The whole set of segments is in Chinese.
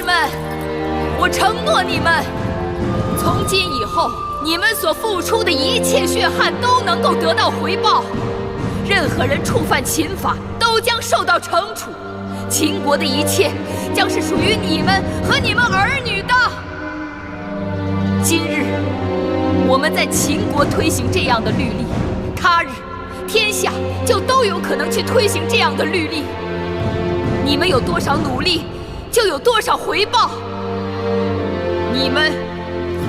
士们，我承诺你们，从今以后，你们所付出的一切血汗都能够得到回报。任何人触犯秦法，都将受到惩处。秦国的一切将是属于你们和你们儿女的。今日，我们在秦国推行这样的律例，他日，天下就都有可能去推行这样的律例。你们有多少努力，就有多少回报。你们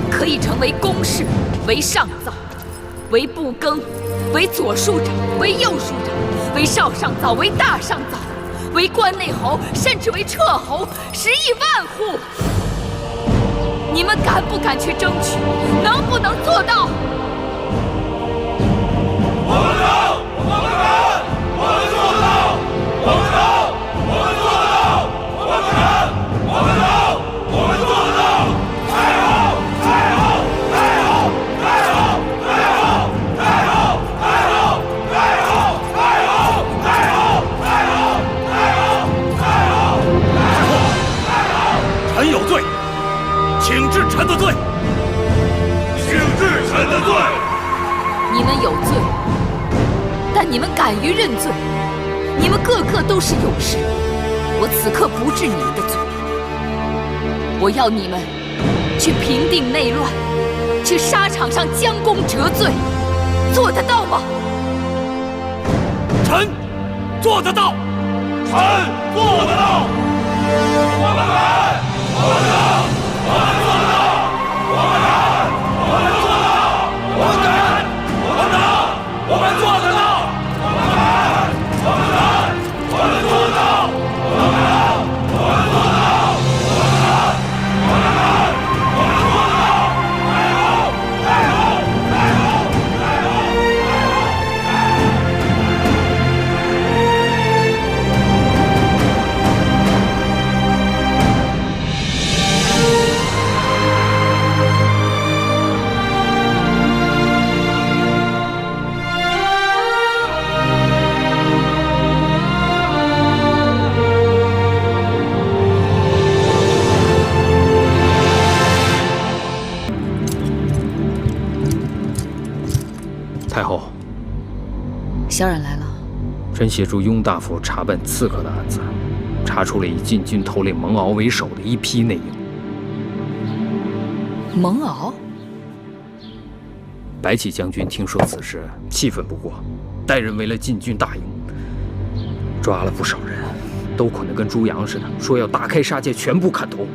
可以成为公士，为上造，为部耕，为左庶长，为右庶长，为少上造，为大上造，为关内侯，甚至为彻侯，10亿万户。你们敢不敢去争取？能不能做到？我们能，我们敢，我们做得到，我们能，我们做得到，我们敢，我们能，我们做得到。太好，太好，太好，太好，太好，太好，太好，太好，太好，太好，太好，太好，臣有罪，请治臣的罪。请治臣的罪。你们有罪，但你们敢于认罪，你们个个都是勇士。我此刻不治你们的罪，我要你们去平定内乱，去沙场上将功折罪，做得到吗？臣做得到，臣做得到。我们敢，我们能，我们做得到。我们敢，我们做得到。我们敢，我们能，我们做得到。我们敢，我们能，我们做得到。我们敢，我们做得到。我们敢，我们能，我们做得到。太好，太好，太好，太好，太太后，小冉来了。臣协助雍大夫查办刺客的案子，查出了以禁军头领蒙敖为首的一批内应。蒙敖？白起将军听说此事，气愤不过，带人围了禁军大营，抓了不少人，都捆得跟猪羊似的，说要大开杀戒，全部砍头，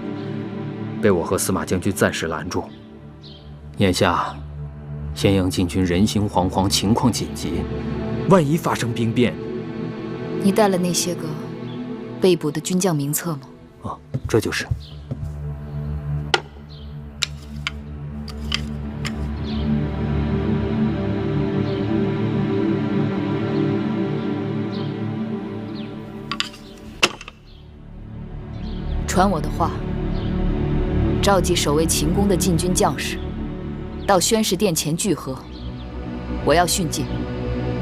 被我和司马将军暂时拦住。眼下，咸阳禁军人心惶惶，情况紧急，万一发生兵变，你带了那些个被捕的军将名册吗？哦，这就是。传我的话，召集守卫秦宫的禁军将士，到宣誓殿前聚合。我要训诫。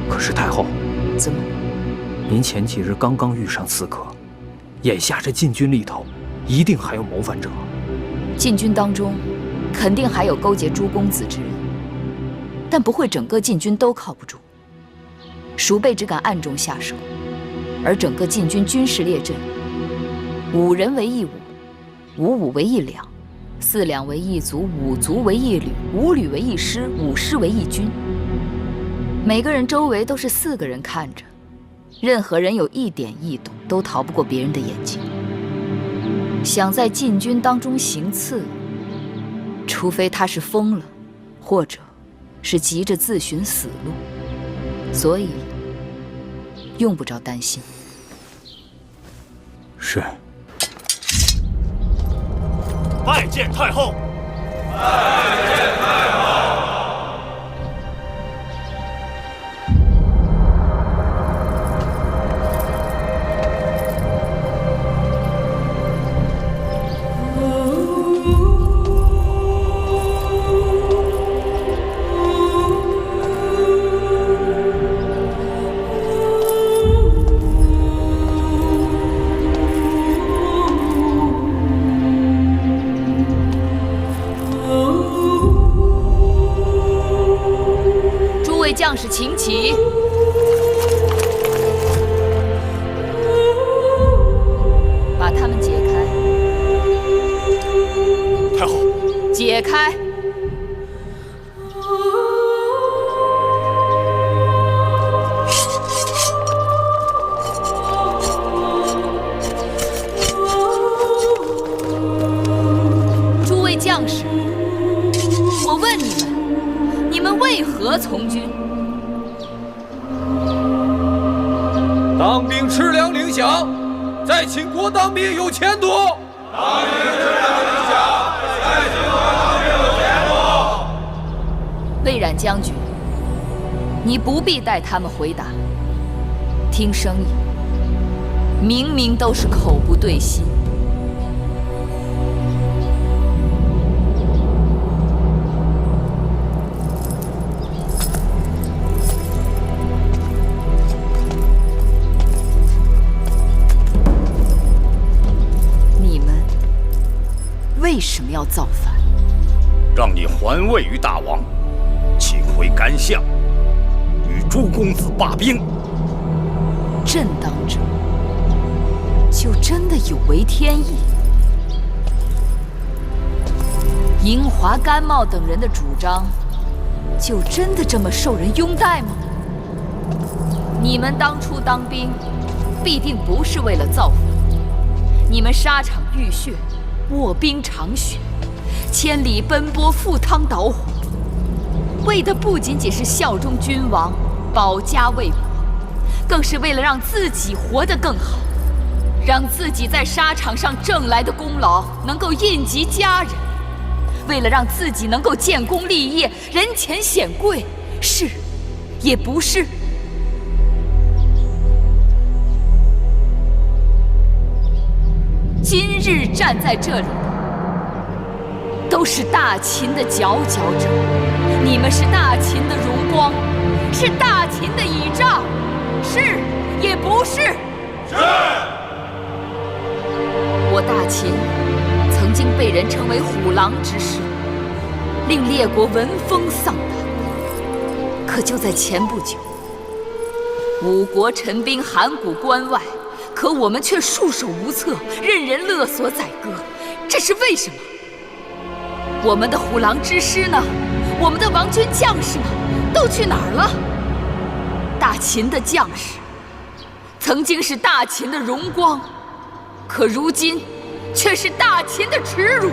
可是太后，怎么？您前几日刚刚遇上刺客，眼下这禁军里头，一定还有谋反者。禁军当中，肯定还有勾结诸公子之人，但不会整个禁军都靠不住。鼠辈只敢暗中下手，而整个禁军军事列阵，5人为一伍，5伍为一两，4两为一卒，5卒为一旅，5旅为一师，5师为一军。每个人周围都是4个人看着，任何人有一点异动，都逃不过别人的眼睛。想在禁军当中行刺，除非他是疯了，或者是急着自寻死路，所以用不着担心。是。拜见太后。拜见太后。将士请起。把他们解开。太后，解开。诸位将士，我问你们，你们为何从军？当兵吃粮领饷，在秦国当兵有前途。当兵吃粮领饷，在秦国当兵有前途。魏冉将军，你不必带他们回答。听声音，明明都是口不对心。为什么要造反？让你还位于大王，请回干相，与诸公子罢兵。朕当者，就真的有违天意？银华、甘茂等人的主张，就真的这么受人拥戴吗？你们当初当兵，必定不是为了造反，你们沙场浴血。卧冰尝雪，千里奔波，赴汤蹈火，为的不仅仅是效忠君王、保家卫国，更是为了让自己活得更好，让自己在沙场上挣来的功劳能够印及家人，为了让自己能够建功立业、人前显贵，是也不是？今日站在这里的，都是大秦的佼佼者。你们是大秦的荣光，是大秦的倚仗，是也不是？是。我大秦曾经被人称为虎狼之师，令列国闻风丧胆。可就在前不久，五国陈兵函谷关外。可我们却束手无策，任人勒索宰割，这是为什么？我们的虎狼之师呢？我们的王军将士呢？都去哪儿了？大秦的将士，曾经是大秦的荣光，可如今却是大秦的耻辱。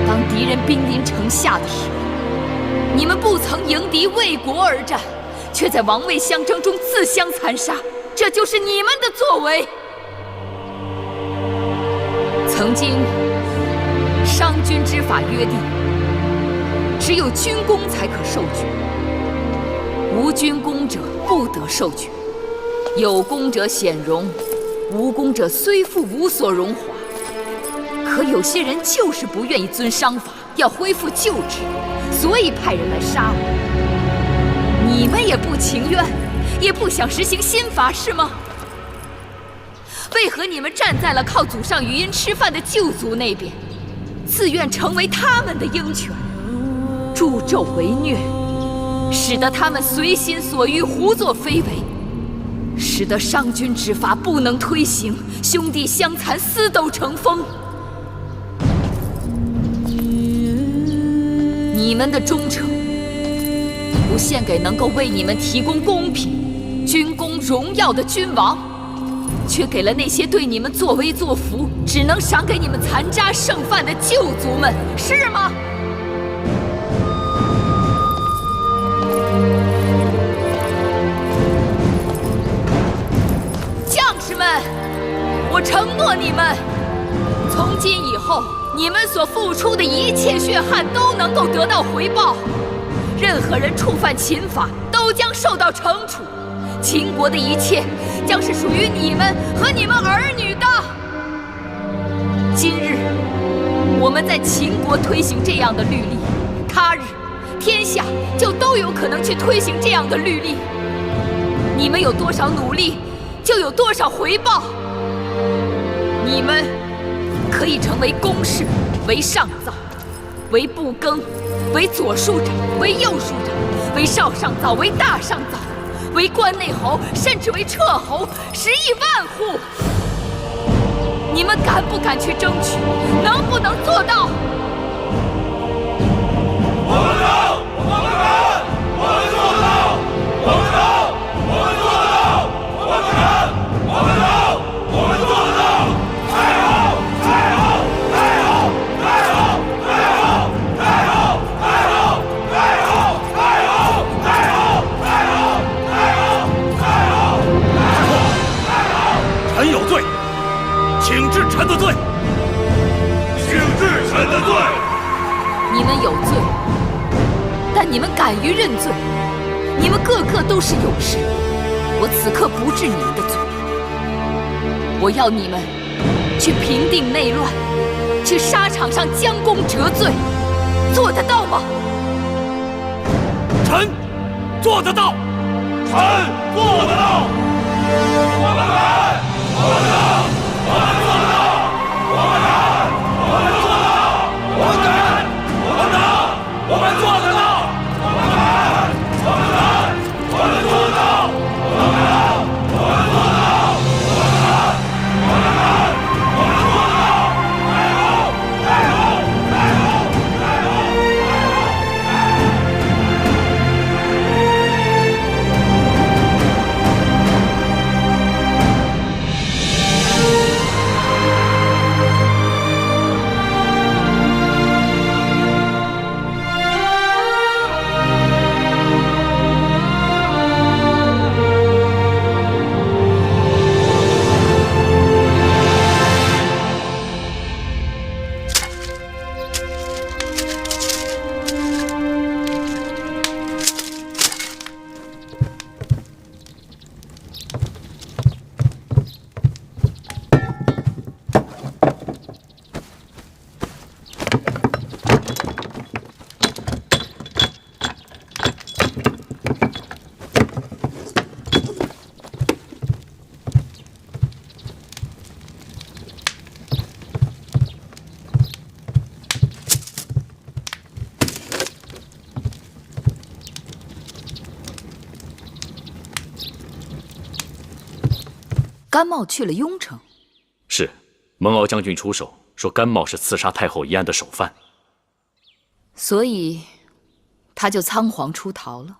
当敌人兵临城下的时候，你们不曾迎敌为国而战，却在王位相争中自相残杀，这就是你们的作为。曾经，商君之法约定，只有军功才可受爵，无军功者不得受爵。有功者显荣，无功者虽复无所荣华。可有些人就是不愿意遵商法，要恢复旧制，所以派人来杀我。你们也不情愿，也不想实行新法，是吗？为何你们站在了靠祖上余荫吃饭的旧族那边，自愿成为他们的鹰犬，助纣为虐，使得他们随心所欲，胡作非为，使得商君之法不能推行，兄弟相残，私斗成风？你们的忠诚不献给能够为你们提供公平、军功、荣耀的君王，却给了那些对你们作威作福、只能赏给你们残渣剩饭的旧族们，是吗？将士们，我承诺你们，从今以后，你们所付出的一切血汗都能够得到回报。任何人触犯秦法，都将受到惩处。秦国的一切将是属于你们和你们儿女的。今日我们在秦国推行这样的律例，他日天下就都有可能去推行这样的律例。你们有多少努力，就有多少回报。你们可以成为公士，为上造，为不更，为左庶长，为右庶长，为少上早，为大上早，为关内侯，甚至为彻侯，10亿万户。你们敢不敢去争取？能不能做到？我们能，我们敢，我们做得到，我们能，我们做得到，我们敢，我们能，我们做得到。太好，太好，太好，太好，太好，太好，太好，太好，太好，太好，太好，太好，太好，太好。臣有罪，请治臣的罪。请治臣的罪。你们有罪，但你们敢于认罪，你们个个都是勇士。我此刻不治你们的罪，我要你们去平定内乱，去沙场上将功折罪，做得到吗？臣做得到，臣做得到。我们敢，我们能，我们做得到。我们敢，我们做得到。我们敢，我们能，我们做得到。我们敢，我们能，我们做得到。我们敢，我们做得到。我们敢，我们能，我们做得到。太好，太好，太好，太好，太好，太甘茂去了雍城，是，蒙敖将军出手说甘茂是刺杀太后一案的首犯，所以他就仓皇出逃了。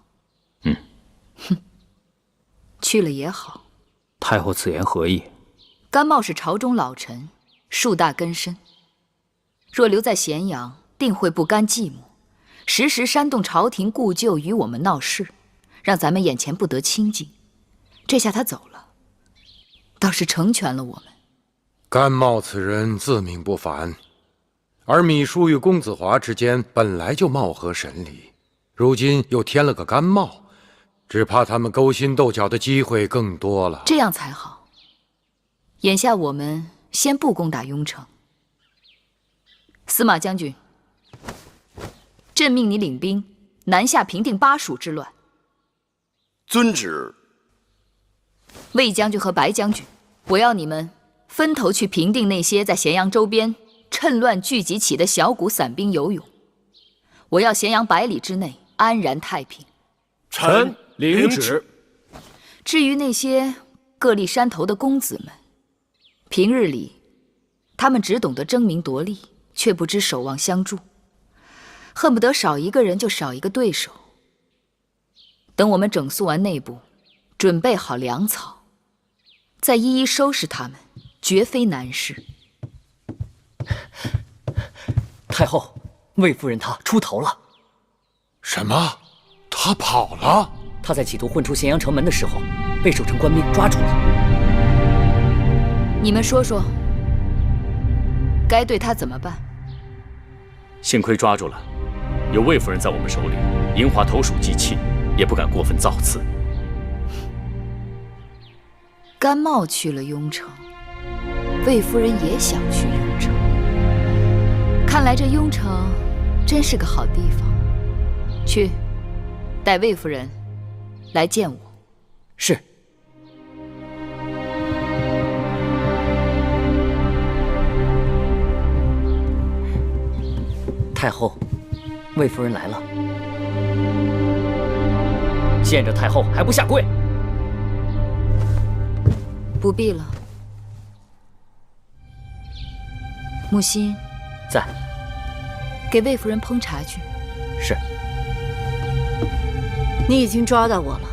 哼，去了也好。太后此言何意？甘茂是朝中老臣，树大根深，若留在咸阳，定会不甘寂寞，时时煽动朝廷故旧与我们闹事，让咱们眼前不得清静。这下他走了，倒是成全了我们。甘茂此人自命不凡，而芈姝与公子华之间本来就貌合神离，如今又添了个甘茂，只怕他们勾心斗角的机会更多了。这样才好。眼下我们先不攻打雍城。司马将军，朕命你领兵南下平定巴蜀之乱。遵旨。魏将军和白将军，我要你们分头去平定那些在咸阳周边趁乱聚集起的小股散兵游勇。我要咸阳100里之内安然太平。臣领旨。至于那些各立山头的公子们，平日里他们只懂得争名夺利，却不知守望相助，恨不得少一个人就少一个对手。等我们整肃完内部，准备好粮草，再一一收拾他们，绝非难事。太后，魏夫人她出逃了。什么？她跑了？她在企图混出咸阳城门的时候，被守城官兵抓住了。你们说说，该对她怎么办？幸亏抓住了，有魏夫人在我们手里，银华投鼠忌器，也不敢过分造次。甘茂去了雍城，魏夫人也想去雍城。看来这雍城真是个好地方。去，带魏夫人来见我。是。太后，魏夫人来了，见着太后还不下跪？不必了。木心，在。给魏夫人烹茶去。是。你已经抓到我了，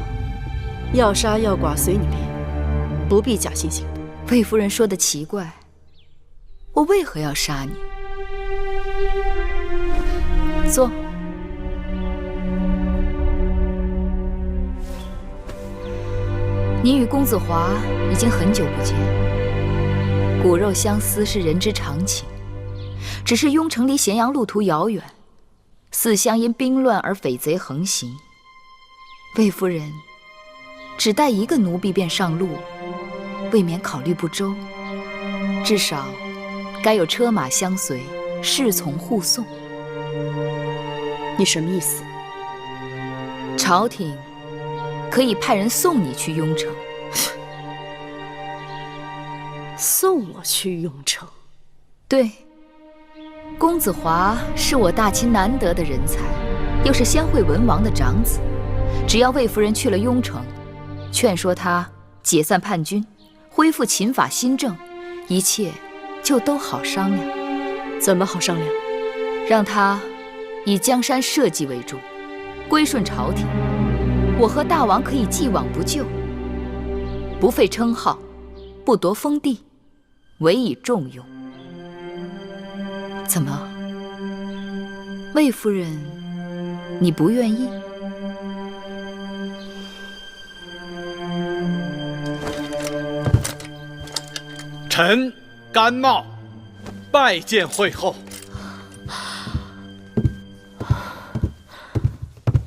要杀要剐随你便，不必假惺惺的。魏夫人说的奇怪，我为何要杀你？坐。你与公子华已经很久不见，骨肉相思是人之常情。只是雍城离咸阳路途遥远，四乡因兵乱而匪贼横行。魏夫人只带一个奴婢便上路，未免考虑不周。至少该有车马相随，侍从护送。你什么意思？朝廷可以派人送你去雍城。送我去雍城？对。公子华是我大秦难得的人才，又是先惠文王的长子。只要魏夫人去了雍城，劝说他解散叛军，恢复秦法新政，一切就都好商量。怎么好商量？让他以江山社稷为重，归顺朝廷，我和大王可以既往不咎，不废称号，不夺封地，委以重用。怎么，魏夫人，你不愿意？臣甘茂拜见惠后。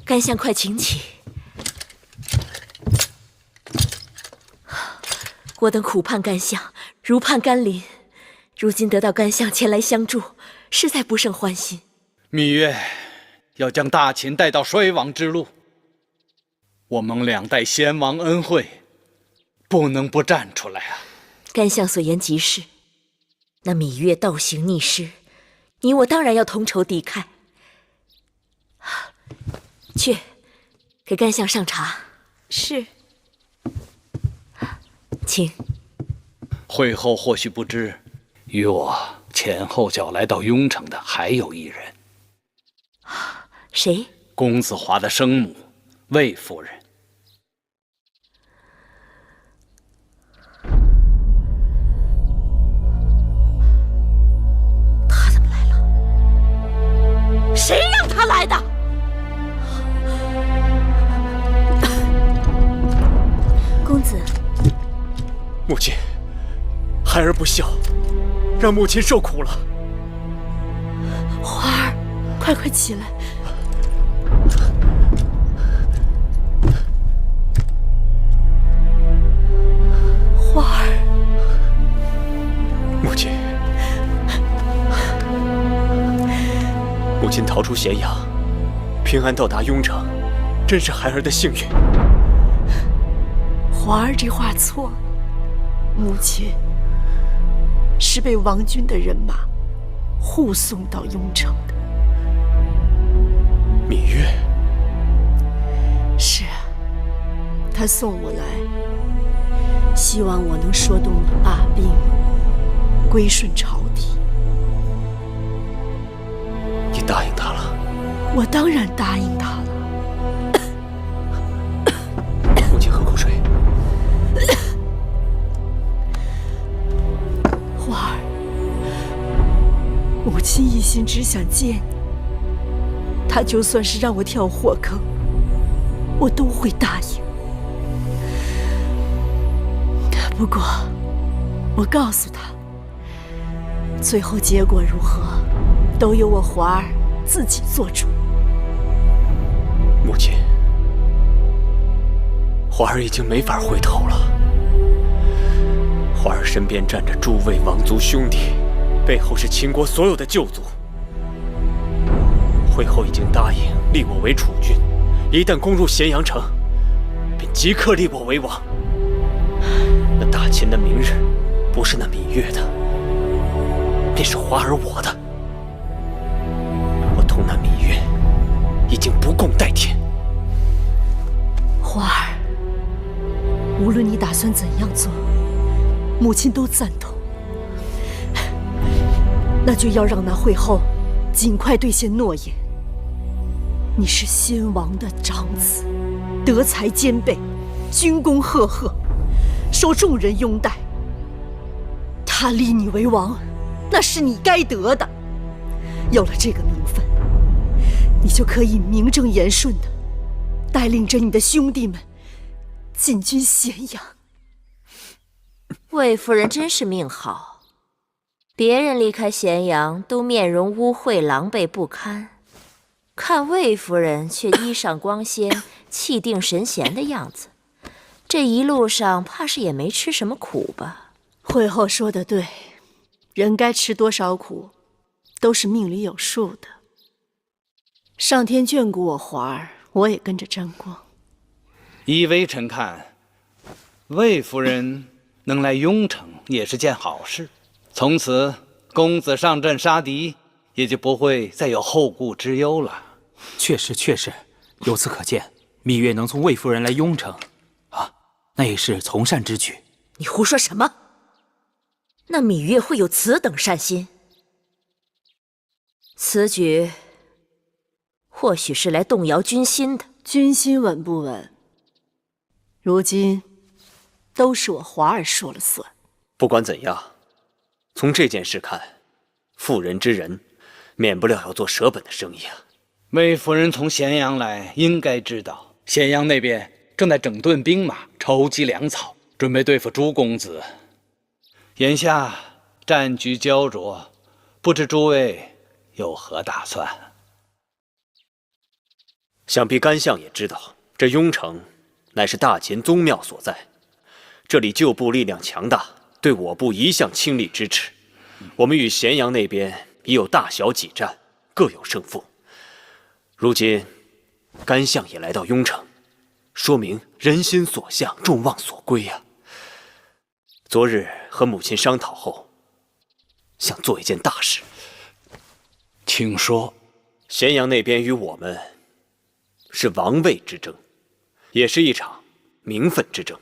甘相快请起。我等苦盼甘相，如盼甘霖，如今得到甘相前来相助，实在不胜欢心。芈月要将大秦带到衰亡之路，我蒙两代先王恩惠，不能不站出来啊！甘相所言极是，那芈月倒行逆施，你我当然要同仇敌忾。去，给甘相上茶。是。请。惠后或许不知，与我前后脚来到雍城的还有一人。谁？公子华的生母，魏夫人。他怎么来了？谁让他来的？公子。母亲，孩儿不孝，让母亲受苦了。华儿，快起来！华儿，母亲，母亲逃出咸阳，平安到达雍城，真是孩儿的幸运。华儿这话错了，母亲是被王军的人马护送到雍城的。芈月？是啊，他送我来，希望我能说动你罢兵，归顺朝廷。你答应他了？我当然答应他了。母亲喝口水。花儿，母亲一心只想见你，他就算是让我跳火坑，我都会答应。不过，我告诉他，最后结果如何，都由我华儿自己做主。母亲，华儿已经没法回头了。华儿身边站着诸位王族兄弟，背后是秦国所有的旧族。惠后已经答应立我为储君，一旦攻入咸阳城，便即刻立我为王。那大秦的明日，不是那芈月的，便是华儿我的。我同那芈月经不共戴天。花儿，无论你打算怎样做，母亲都赞同。那就要让那惠后尽快兑现诺言。你是先王的长子，德才兼备，军功赫赫，受众人拥戴。他立你为王，那是你该得的。有了这个名分，你就可以名正言顺的带领着你的兄弟们进军咸阳。魏夫人真是命好，别人离开咸阳都面容污秽、狼狈不堪，看魏夫人却衣裳光鲜、气定神闲的样子。这一路上怕是也没吃什么苦吧？惠后说得对，人该吃多少苦，都是命里有数的。上天眷顾我华儿，我也跟着沾光。依微臣看，魏夫人能来雍城也是件好事。从此公子上阵杀敌，也就不会再有后顾之忧了。确实，由此可见，芈月能从魏夫人来雍城，那也是从善之举。你胡说什么？那芈月会有此等善心？此举或许是来动摇军心的。军心稳不稳，如今都是我华儿说了算。不管怎样，从这件事看，妇人之仁，免不了要做舍本的生意啊。魏夫人从咸阳来，应该知道咸阳那边正在整顿兵马，筹集粮草，准备对付朱公子。眼下战局焦灼，不知诸位有何打算？想必甘相也知道，这雍城乃是大秦宗庙所在，这里旧部力量强大，对我部一向倾力支持。我们与咸阳那边已有大小几战，各有胜负。如今甘相也来到雍城，说明人心所向，众望所归啊。昨日和母亲商讨后，想做一件大事。请说。咸阳那边与我们是王位之争，也是一场名分之争。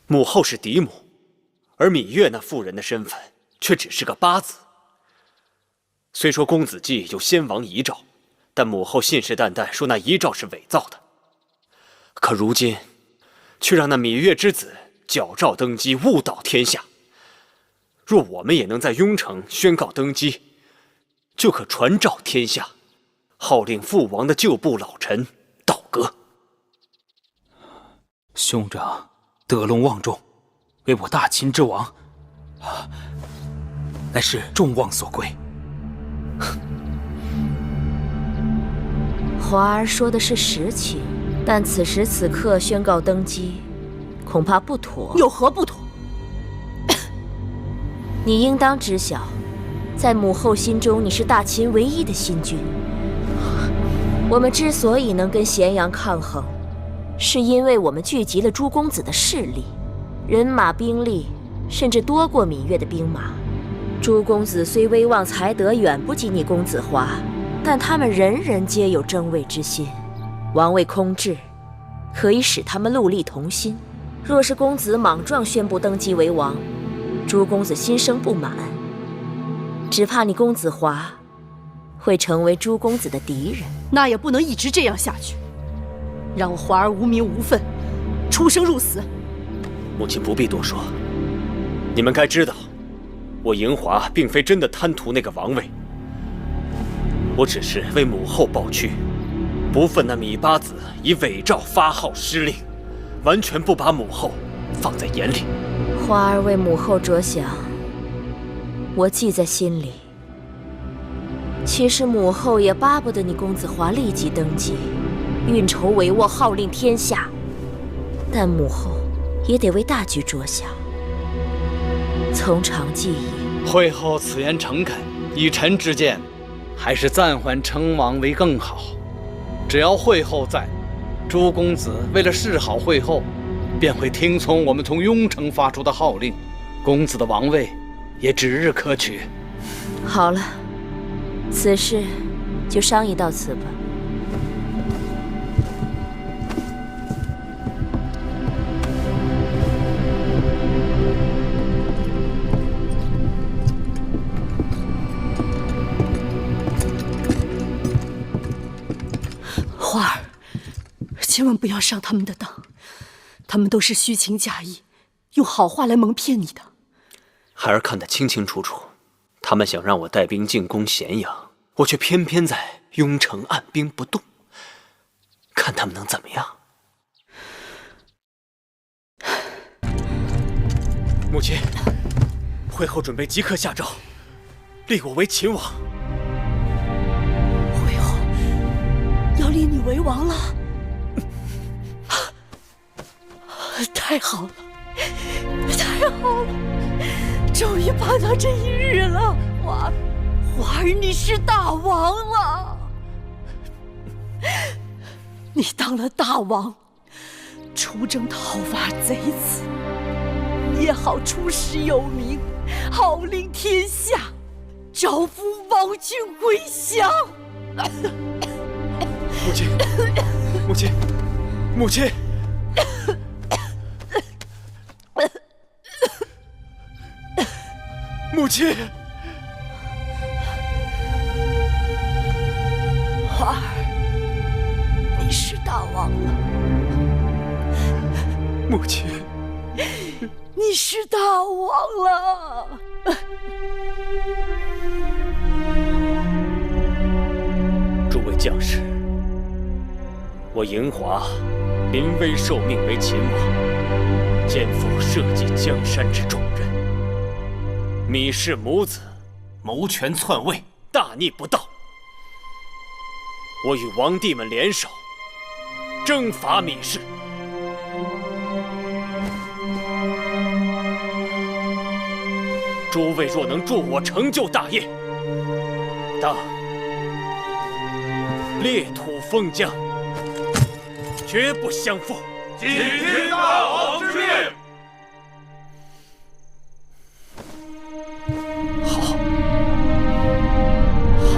母后是嫡母，而芈月那妇人的身份却只是个八字。虽说公子季有先王遗诏，但母后信誓旦旦说那遗诏是伪造的。可如今，却让那芈月之子矫诏登基，误导天下。若我们也能在雍城宣告登基，就可传召天下，号令父王的旧部老臣倒戈。兄长得陇望重，为我大秦之王，乃是众望所归。华儿说的是实情，但此时此刻宣告登基，恐怕不妥。有何不妥？你应当知晓，在母后心中，你是大秦唯一的新君。我们之所以能跟咸阳抗衡，是因为我们聚集了朱公子的势力，人马兵力甚至多过芈月的兵马。朱公子虽威望才德远不及你公子华，但他们人人皆有争位之心，王位空置，可以使他们戮力同心。若是公子莽撞宣布登基为王，朱公子心生不满，只怕你公子华会成为朱公子的敌人。那也不能一直这样下去，让我华儿无名无分，出生入死。母亲不必多说，你们该知道，我嬴华并非真的贪图那个王位，我只是为母后抱屈，不忿那芈八子以伪诏发号施令，完全不把母后放在眼里。花儿为母后着想，我记在心里。其实母后也巴不得你公子华立即登基，运筹帷幄，号令天下。但母后也得为大局着想。从长计议，惠后此言诚恳，以臣之见，还是暂缓称王为更好。只要惠后在，朱公子为了示好惠后，便会听从我们从雍城发出的号令，公子的王位也指日可取。好了，此事就商议到此吧。千万不要上他们的当，他们都是虚情假意，用好话来蒙骗你的。孩儿看得清清楚楚，他们想让我带兵进攻咸阳，我却偏偏在雍城按兵不动，看他们能怎么样？母亲，会后准备即刻下诏，立我为秦王。会后要立你为王了，太好了，太好了！终于盼到这一日了，华儿，你是大王了！你当了大王，出征讨伐贼子，也好出师有名，号令天下，招抚王军归降。母亲，母亲，母亲！母亲，华儿，你是大王了。母亲，你是大王了。诸位将士，我嬴华临危受命为秦王，肩负社稷江山之重任。芈氏母子谋权篡位，大逆不道。我与王弟们联手，征伐芈氏。诸位若能助我成就大业，当裂土封疆，绝不相负。谨听大王之命。好，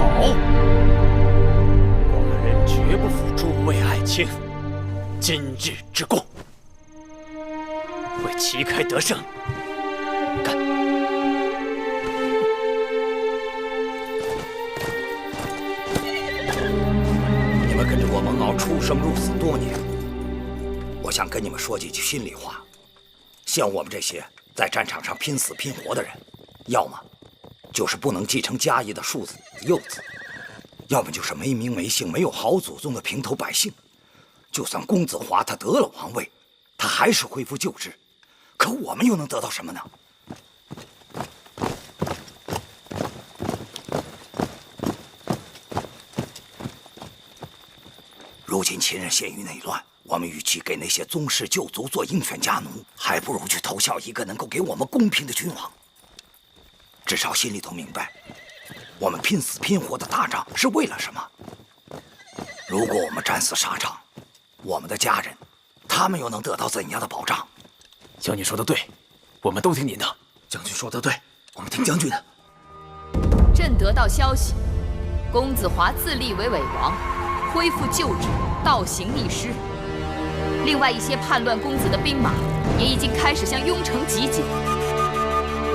寡人绝不负诸位爱卿今日之功，为旗开得胜干！你们跟着我蒙骜出生入死多年，我想跟你们说几句心里话。像我们这些在战场上拼死拼活的人，要么就是不能继承家业的庶子幼子，要么就是没名没姓、没有好祖宗的平头百姓。就算公子华他得了王位，他还是恢复旧制，可我们又能得到什么呢？如今秦人陷于内乱，我们与其给那些宗室旧族做鹰犬家奴，还不如去投效一个能够给我们公平的君王。至少心里头明白，我们拼死拼活的打仗是为了什么。如果我们战死沙场，我们的家人，他们又能得到怎样的保障？将军说的对，我们都听您的。将军说的对，我们听将军的。朕得到消息，公子华自立为伪王，恢复旧制，倒行逆施。另外一些叛乱公子的兵马也已经开始向雍城集结。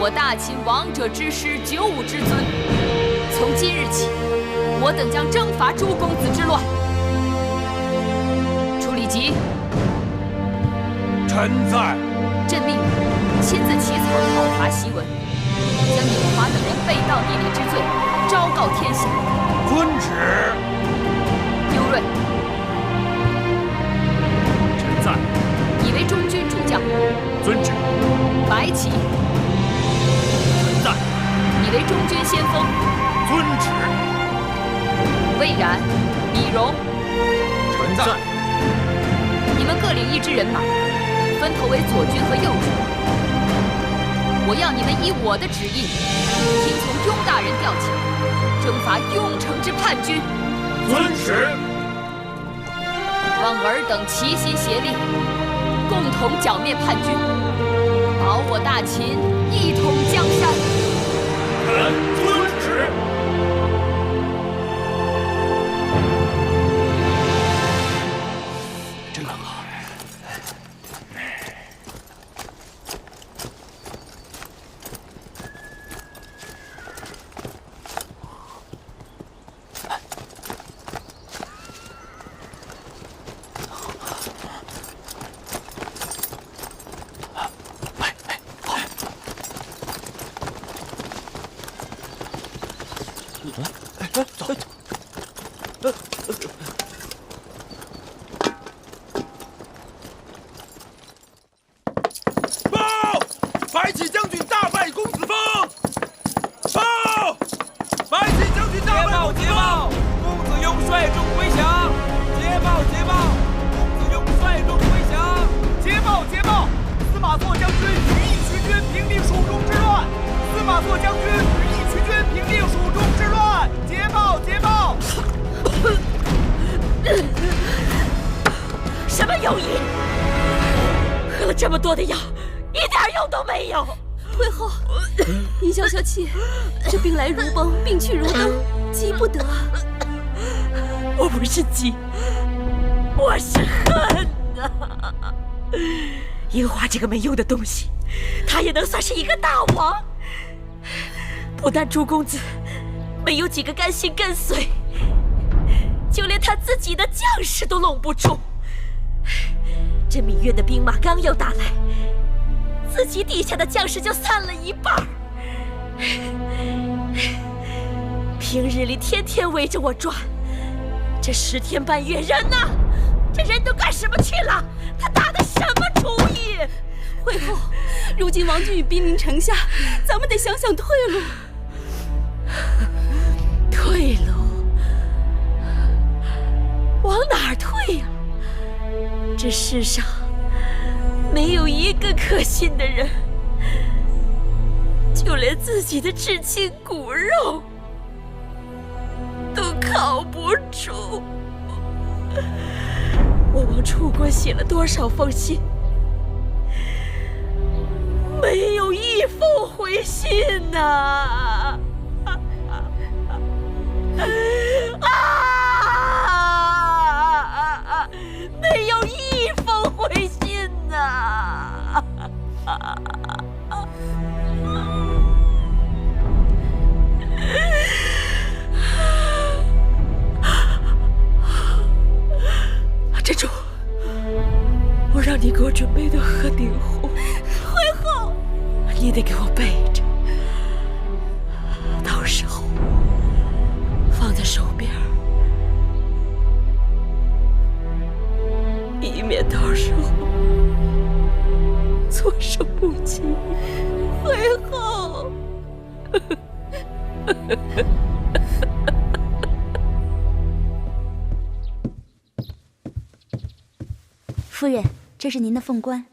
我大秦王者之师95之尊，从今日起，我等将征伐诸公子之乱。楚礼吉，臣在。朕命你亲自起草讨伐檄文，将嬴华等人背道逆礼之罪昭告天下。遵旨。尤瑞，臣在。你为中军主将。遵旨。白起，臣在。你为中军先锋。遵旨。魏冉、李荣，臣在。你们各领一支人马，分头为左军和右军。我要你们依我的旨意，听从雍大人调遣，征伐雍城之叛军。遵旨。望尔等齐心协力，共同剿灭叛军，保我大秦一统江山。臣遵旨。真很好。走。报！白起将军大败公子峰！报！白起将军大败公子峰！公子雍率众归降！捷报！捷报！公子雍率众归降！捷报！捷报！司马错将军与义渠军平定蜀中之乱！司马错将军与义渠军平定蜀中之乱！捷报！捷报！什么友谊？喝了这么多的药，一点用都没有。太后，您消消气，这兵来如崩，兵去如灯，急不得。我不是急，我是恨啊！樱花这个没用的东西，他也能算是一个大王。不但朱公子没有几个甘心跟随，就连他自己的将士都拢不住。这芈月的兵马刚要打来，自己底下的将士就散了一半。平日里天天围着我转，这10天半月人呢？这人都干什么去了？他打的什么主意？惠后，如今王军已兵临城下，咱们得想想退路。退路？往哪儿退呀？这世上没有一个可信的人，就连自己的至亲骨肉都靠不住。我往楚国写了多少封信，没有一封回信呐！没有一封回信呐！珍珠，我让你给我准备的鹤顶红，惠后，你得给我备着，到时候放在手边，以免到时候措手不及。惠后。夫人，这是您的凤冠。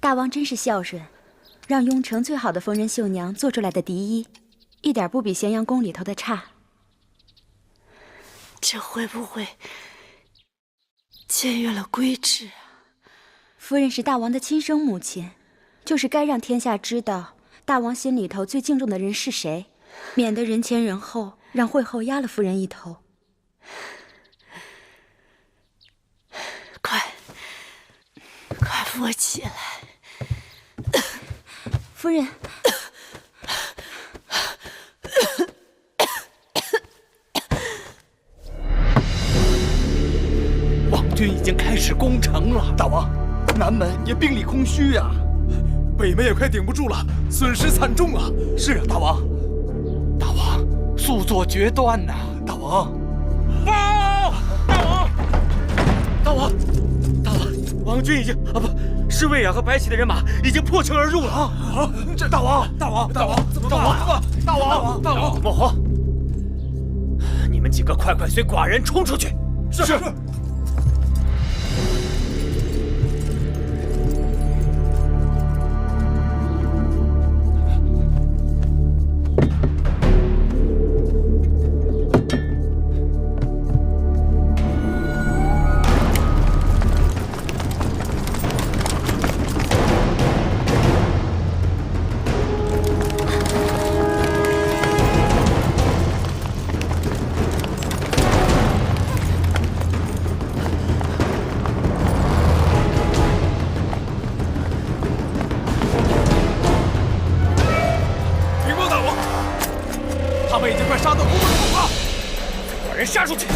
大王真是孝顺，让雍城最好的缝纫绣娘做出来的嫡衣，一点不比咸阳宫里头的差。这会不会僭越了规制啊？夫人是大王的亲生母亲，就是该让天下知道大王心里头最敬重的人是谁，免得人前人后让惠后压了夫人一头。快扶我起来！夫人，王军已经开始攻城了。大王，南门也兵力空虚呀，北门也快顶不住了，损失惨重啊！是啊，大王，大王，速作决断呐！大王，报！大王，大王，大王，王军已经不，侍卫和白起的人马已经破城而入了啊！这大王，大王，大王，怎么办？大王，大王，莫慌，你们几个快随寡人冲出去！是。杀出去！是。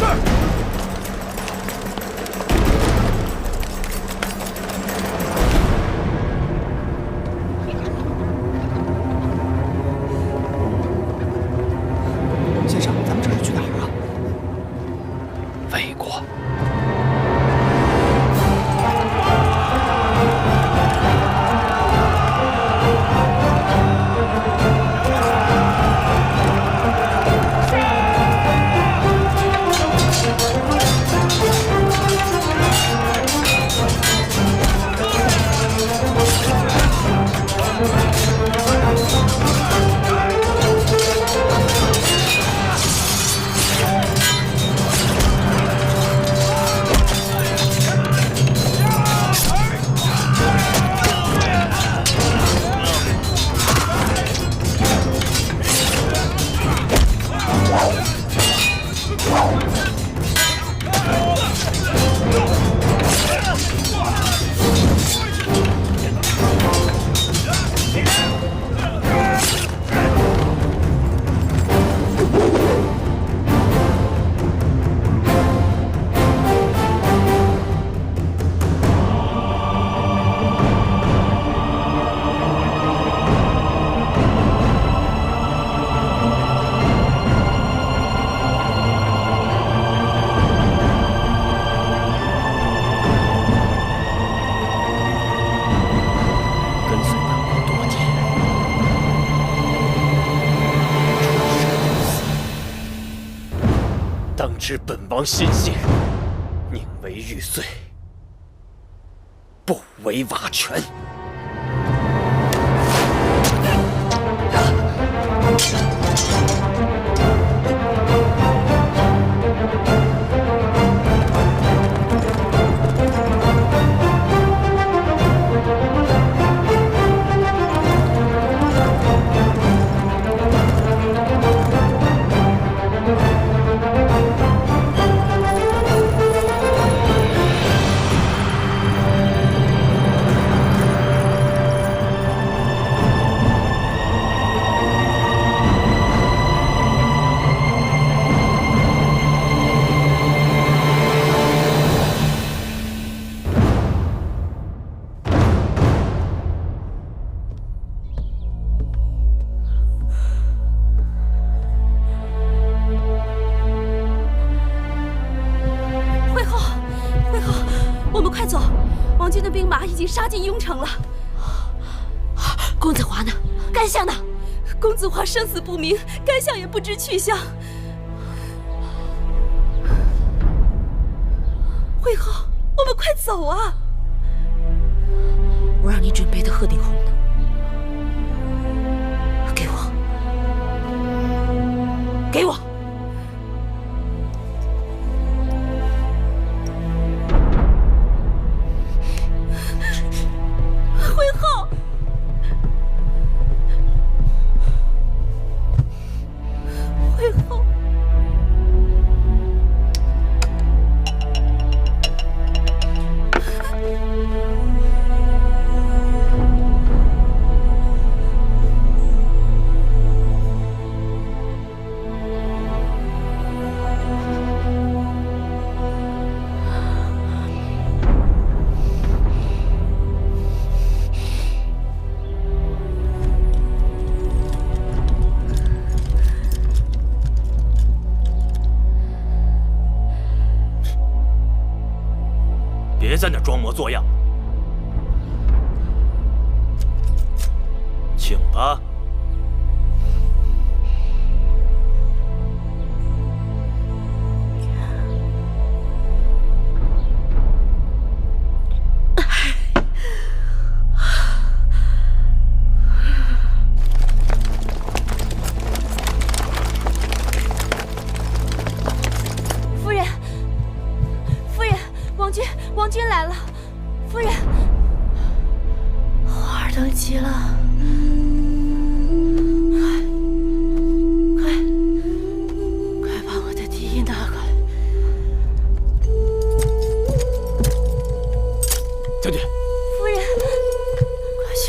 失本王心性，宁为玉碎，不为瓦全。杀进雍城了。公子华呢？甘相呢？公子华生死不明，甘相也不知去向。惠后，我们快走啊！我让你准备的鹤顶红呢？给我，给我！惠后，惠后。别在那装模作样，请吧。夫人，夫人，王君来了。夫人，花儿登基了，快把我的第一拿过来。将军，夫人，快去。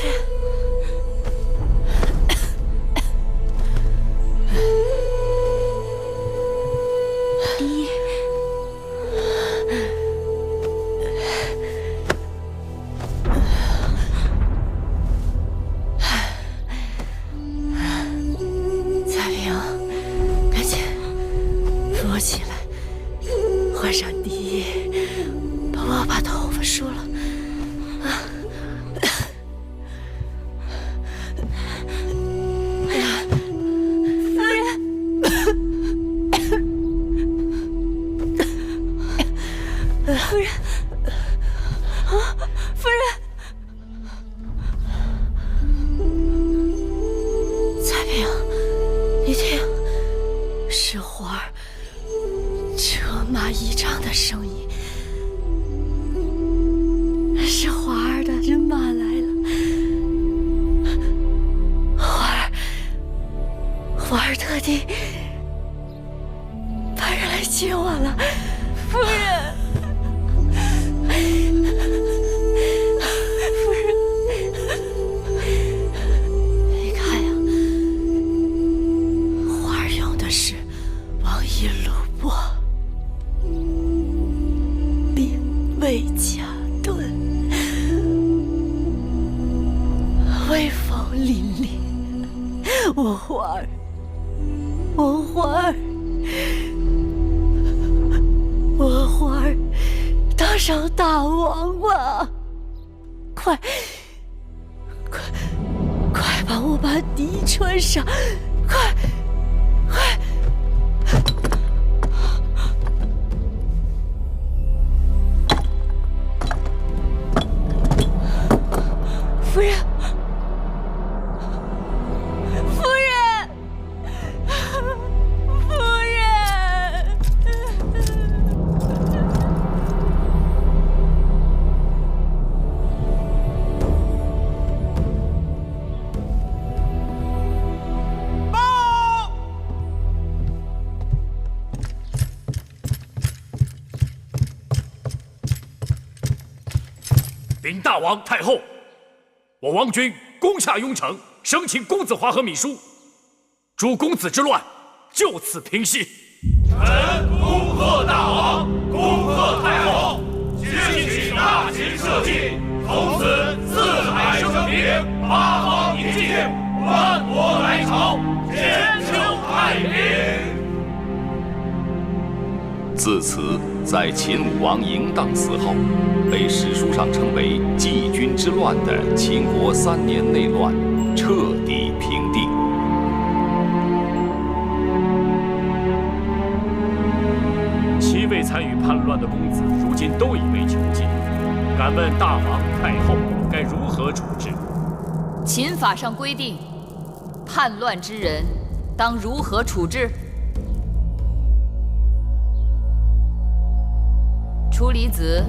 第一。起来，换上第一，帮我把头发梳了。夫人，夫人，啊，夫人，彩萍，你听，是花儿。车马仪仗的声音，是花儿的人马来了。花儿特地派人来接我了，夫人。夫人，你看呀，花儿用的是王一鲁帛。魏家盾，威风凛凛。我花儿，我花儿，我花儿，当上大王吧！快帮我把笛穿上！快！夫人，夫人，夫人。禀大王太后，我王军攻下雍城，生擒公子华和芈书，诸公子之乱就此平息。臣恭贺大王，恭贺太后，兴起大秦社稷，从此四海升平，八方宁静，万国来朝，千秋太平。自此，在秦武王嬴荡死后，被史书上称为季军之乱的秦国3年内乱彻底平定。7位参与叛乱的公子，如今都已被囚禁。敢问大王太后该如何处置？秦法上规定，叛乱之人当如何处置？处离子。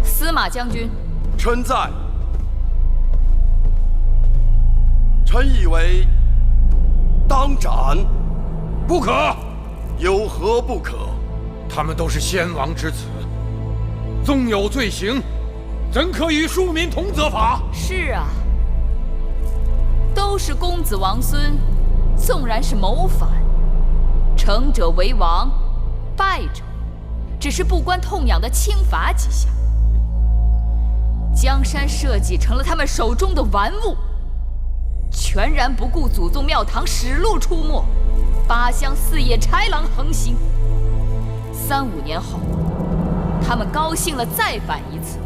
司马将军，臣在。臣以为当斩。不可。有何不可？他们都是先王之子，纵有罪行，怎可与庶民同责罚？是啊，都是公子王孙，纵然是谋反，成者为王，败者只是不关痛痒的轻罚几下。江山社稷成了他们手中的玩物，全然不顾祖宗庙堂使路出没，八乡四野豺狼横行。3、5年后，他们高兴了再反一次。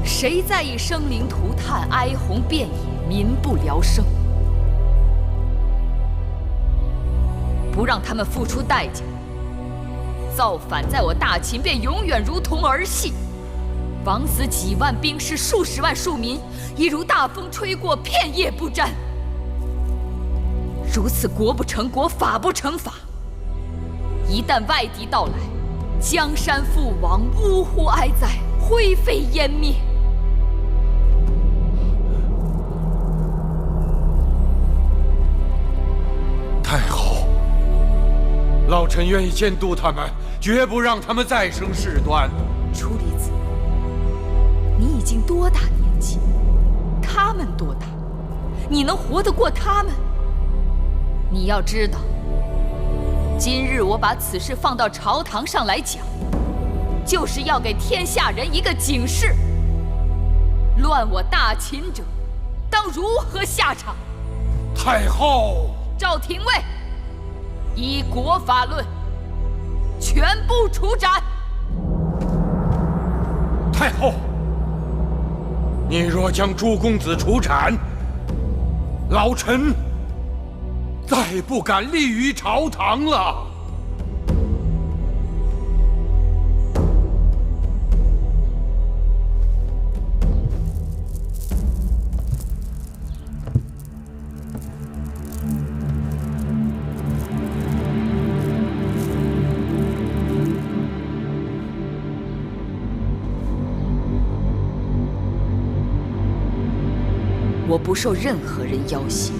谁在意生灵涂炭、哀鸿遍野、民不聊生？不让他们付出代价，造反在我大秦便永远如同儿戏。枉死几万兵士、数十万庶民，亦如大风吹过，片叶不沾。如此国不成国，法不成法。一旦外敌到来，江山覆亡，呜呼哀哉，灰飞烟灭。太后，老臣愿意监督他们，绝不让他们再生事端。楚离子，你已经多大年纪？他们多大？你能活得过他们？你要知道，今日我把此事放到朝堂上来讲，就是要给天下人一个警示：乱我大秦者，当如何下场？太后，赵廷尉，依国法论，全部处斩。太后，你若将诸公子处斩，老臣再不敢立于朝堂了。我不受任何人要挟。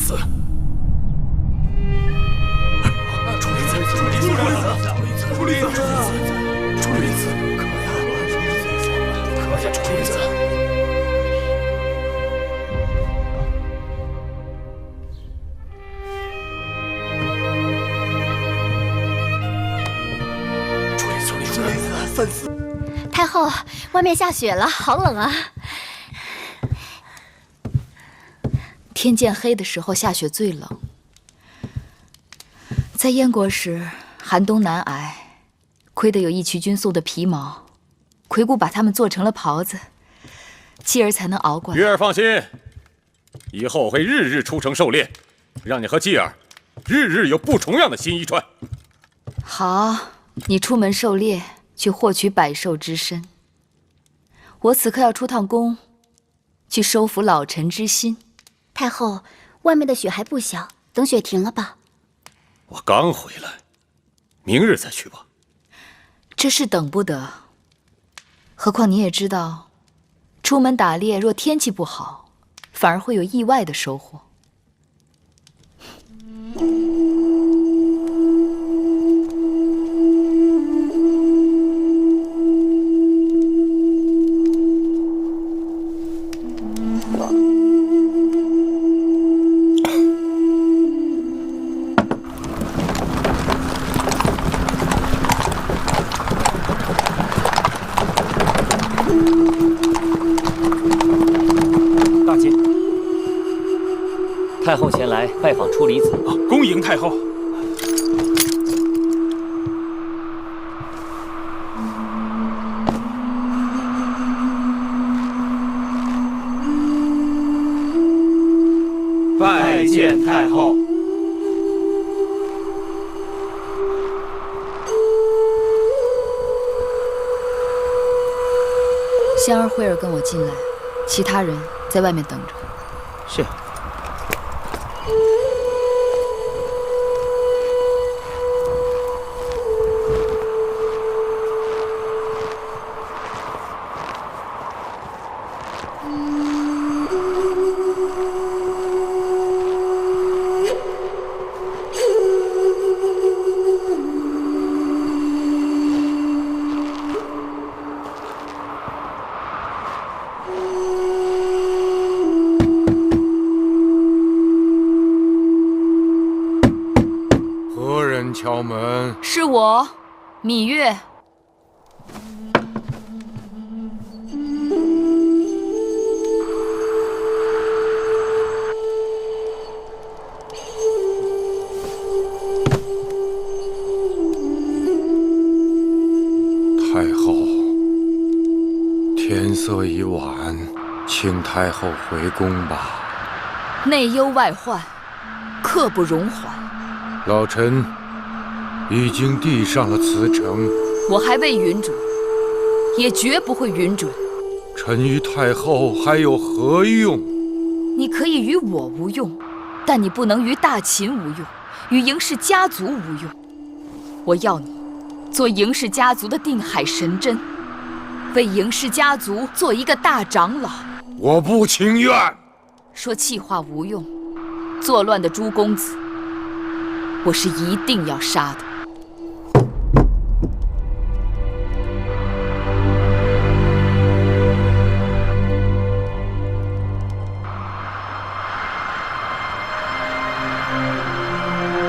子，楚离子，可呀，楚离子。太后，外面下雪了，好冷啊！天渐黑的时候下雪最冷。在燕国时，寒冬难挨，亏得有一曲军送的皮毛，魁姑把它们做成了袍子，继儿才能熬过来。玉儿放心，以后我会日日出城狩猎，让你和继儿日日有不重样的新衣穿。好，你出门狩猎，去获取百兽之身。我此刻要出趟宫，去收服老臣之心。太后，外面的雪还不小，等雪停了吧。我刚回来，明日再去吧。这事等不得。何况你也知道，出门打猎若天气不好，反而会有意外的收获。太后前来拜访初离子，恭迎太后。拜见太后。香儿、慧儿跟我进来，其他人在外面等着。是。敲门，是我，芈月。太后，天色已晚，请太后回宫吧。内忧外患，刻不容缓。老臣已经递上了辞呈，我还未允准，也绝不会允准。臣与太后还有何用？你可以与我无用，但你不能与大秦无用，与嬴氏家族无用。我要你做嬴氏家族的定海神针，为嬴氏家族做一个大长老。我不情愿。说气话无用，作乱的朱公子，我是一定要杀的。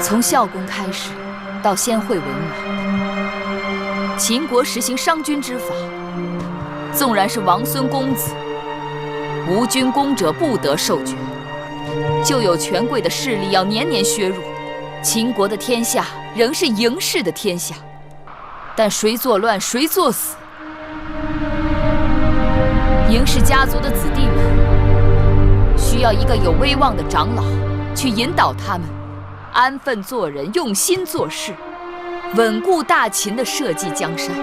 从孝公开始，到先惠文王，秦国实行商君之法，纵然是王孙公子，无军功者不得受爵，就有权贵的势力要年年削弱。秦国的天下仍是嬴氏的天下，但谁作乱谁作死。嬴氏家族的子弟们需要一个有威望的长老去引导他们安分做人，用心做事，稳固大秦的社稷江山。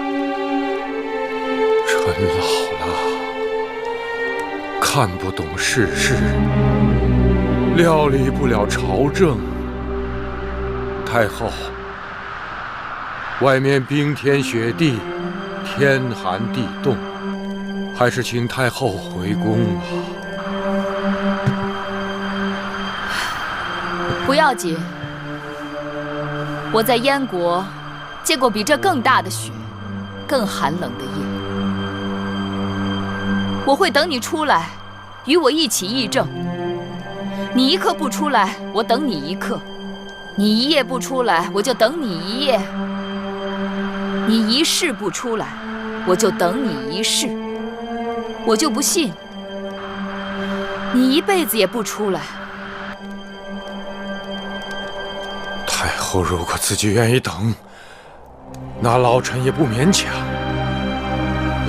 臣老了，看不懂世事，料理不了朝政。太后，外面冰天雪地，天寒地冻，还是请太后回宫吧。不要紧，我在燕国见过比这更大的雪，更寒冷的夜。我会等你出来，与我一起议政。你一刻不出来，我等你一刻；你一夜不出来，我就等你一夜；你一世不出来，我就等你一世。我就不信你一辈子也不出来。太后如果自己愿意等，那老臣也不勉强。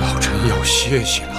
老臣要歇息了。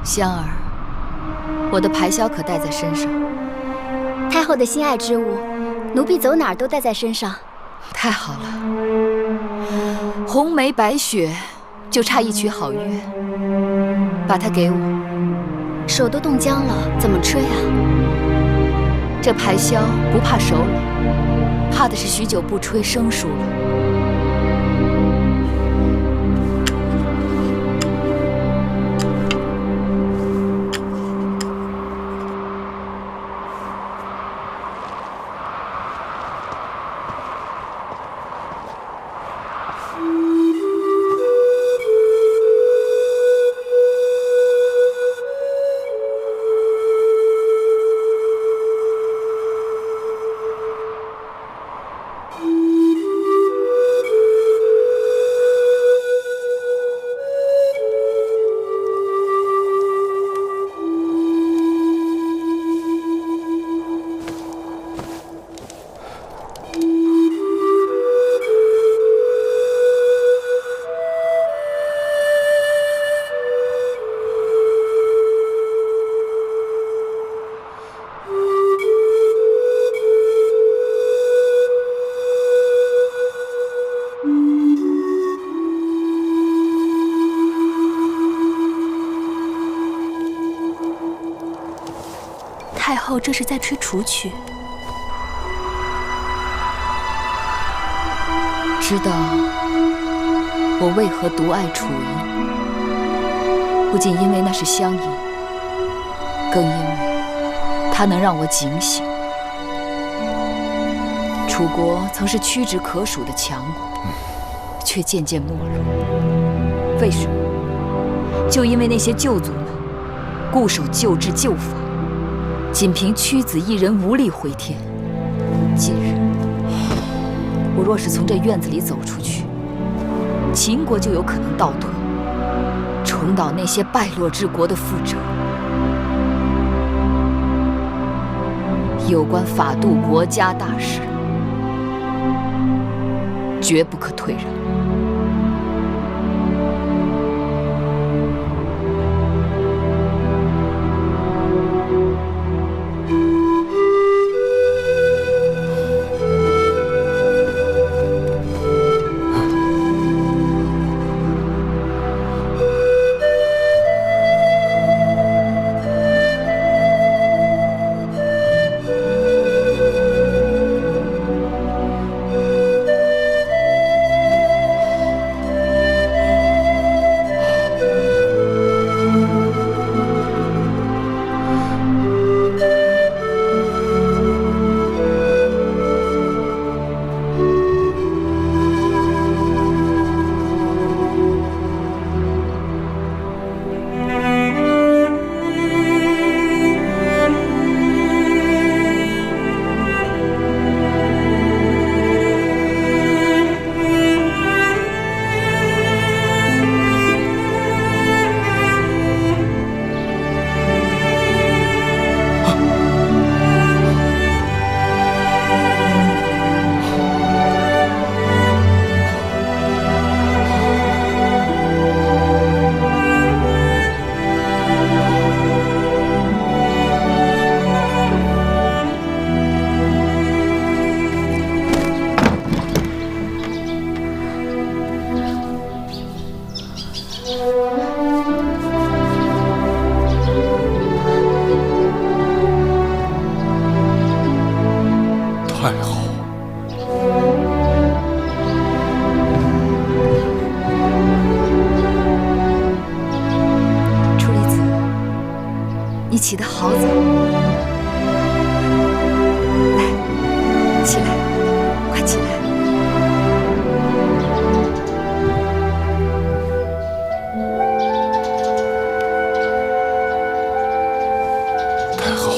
香儿，我的排箫可带在身上。太后的心爱之物，奴婢走哪儿都带在身上。太好了，红梅白雪，就差一曲好乐，把它给我。手都冻僵了，怎么吹啊？这排箫不怕手冷，怕的是许久不吹生疏了。太后这是在吹楚曲。知道我为何独爱楚音，不仅因为那是乡音，更因为它能让我警醒。楚国曾是屈指可数的强国，却渐渐没落。为什么？就因为那些旧族们固守旧制旧法，仅凭屈子一人无力回天。今日我若是从这院子里走出去，秦国就有可能倒退，重蹈那些败落之国的覆辙。有关法度国家大事，绝不可退让。好走。来，起来，快起来。太后，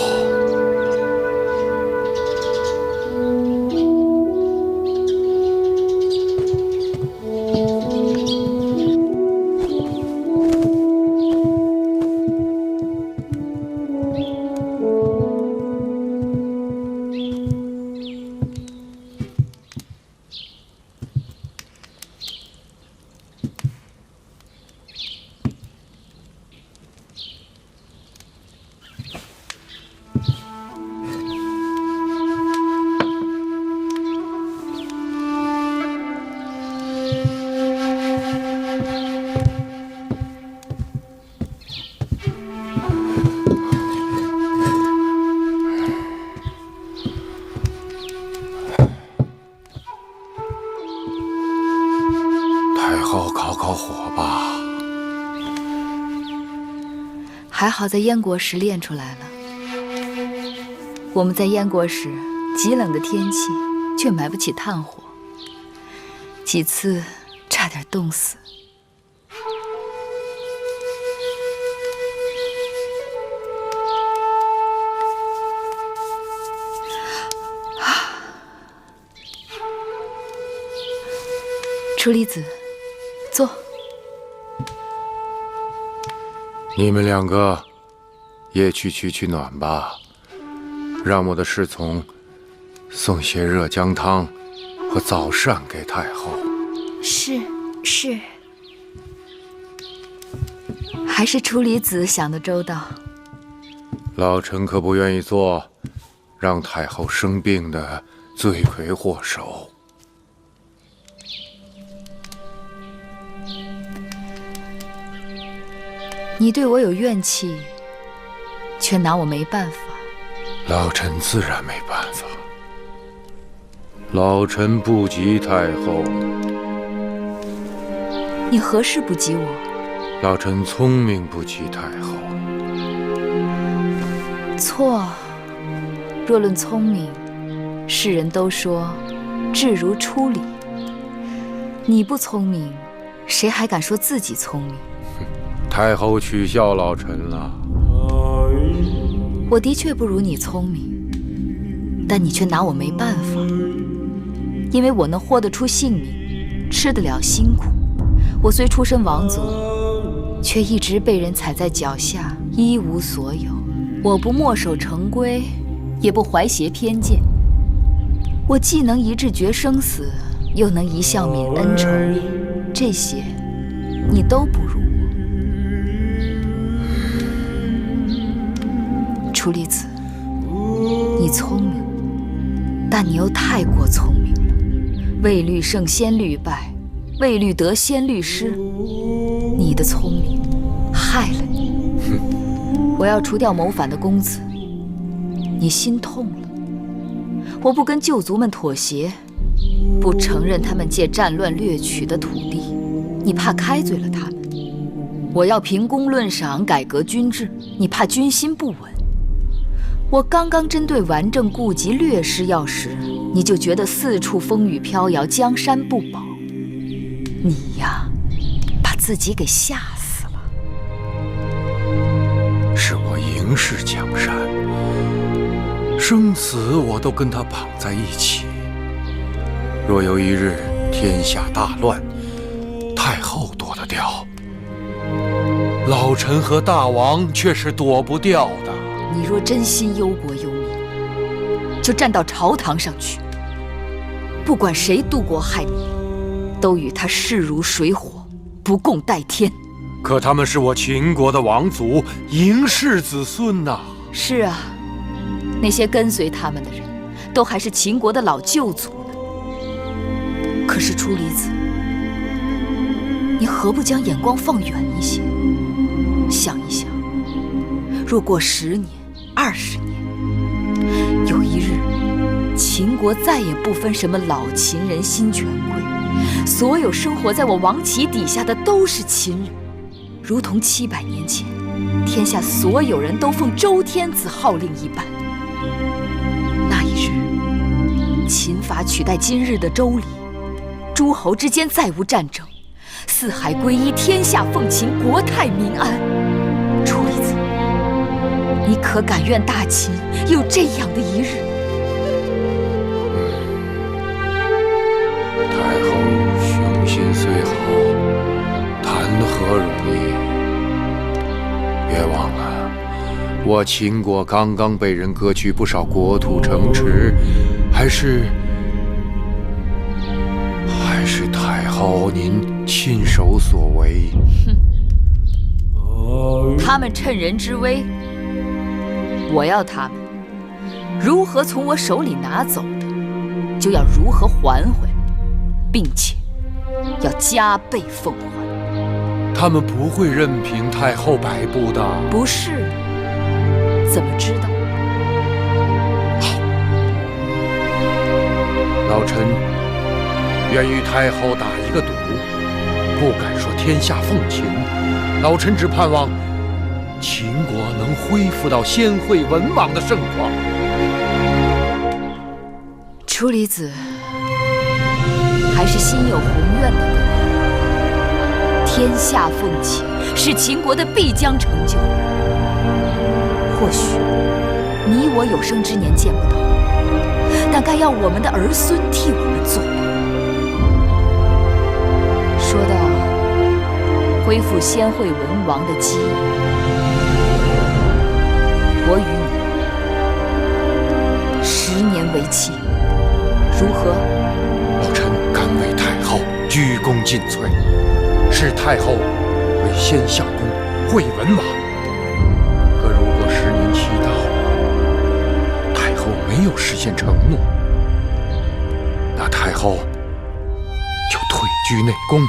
太后烤烤火吧。还好在燕国时练出来了。我们在燕国时，极冷的天气却买不起炭火，几次差点冻死。楚离子，坐。你们两个也去取暖吧，让我的侍从送些热姜汤和早膳给太后。是。还是楚离子想得周到。老臣可不愿意做让太后生病的罪魁祸首。你对我有怨气，却拿我没办法。老臣自然没办法。老臣不及太后。你何事不及我？老臣聪明不及太后。错。若论聪明，世人都说智如初理。你不聪明，谁还敢说自己聪明？太后取笑老臣了。我的确不如你聪明，但你却拿我没办法，因为我能豁得出性命，吃得了辛苦。我虽出身王族，却一直被人踩在脚下，一无所有。我不墨守成规，也不怀挟偏见。我既能一致决生死，又能一笑泯恩仇，这些你都不如。楚离子，你聪明，但你又太过聪明了。未虑胜先虑败，未虑得先虑失。你的聪明害了你。我要除掉谋反的公子，你心痛了。我不跟旧族们妥协，不承认他们借战乱掠取的土地，你怕开罪了他们。我要凭功论赏，改革军制，你怕军心不稳。我刚刚针对顽症痼疾略施药时，你就觉得四处风雨飘摇，江山不保。你呀，把自己给吓死了。是我赢视江山，生死我都跟他绑在一起。若有一日天下大乱，太后躲得掉，老臣和大王却是躲不掉的。你若真心忧国忧民，就站到朝堂上去，不管谁妒国害民，都与他势如水火，不共戴天。可他们是我秦国的王族，嬴氏子孙呐。是啊，那些跟随他们的人，都还是秦国的老旧族呢。可是楚离子，你何不将眼光放远一些，想一想，若过10年、20年，有一日，秦国再也不分什么老秦人、新权贵，所有生活在我王旗底下的都是秦人，如同700年前天下所有人都奉周天子号令一般。那一日，秦法取代今日的周礼，诸侯之间再无战争，四海归一，天下奉秦，国泰民安。楚离子，你可敢愿大秦有这样的一日？太后雄心虽好，谈何容易？别忘了，我秦国刚刚被人割去不少国土城池，还是太后您亲手所为。他们趁人之危，我要他们如何从我手里拿走的，就要如何还回来，并且要加倍奉还。他们不会任凭太后摆布的。不是？怎么知道？好，老臣愿与太后打一个赌，不敢说天下奉秦，老臣只盼望秦国能恢复到先惠文王的盛况。楚离子还是心有宏愿的人。天下奉秦是秦国的必将成就，或许你我有生之年见不到，但该要我们的儿孙替我们做。说到恢复先惠文王的基业，我与你10年为期，如何？老臣敢为太后鞠躬尽瘁，视太后为先相公惠文王。可如果10年期到，太后没有实现承诺，那太后就退居内宫，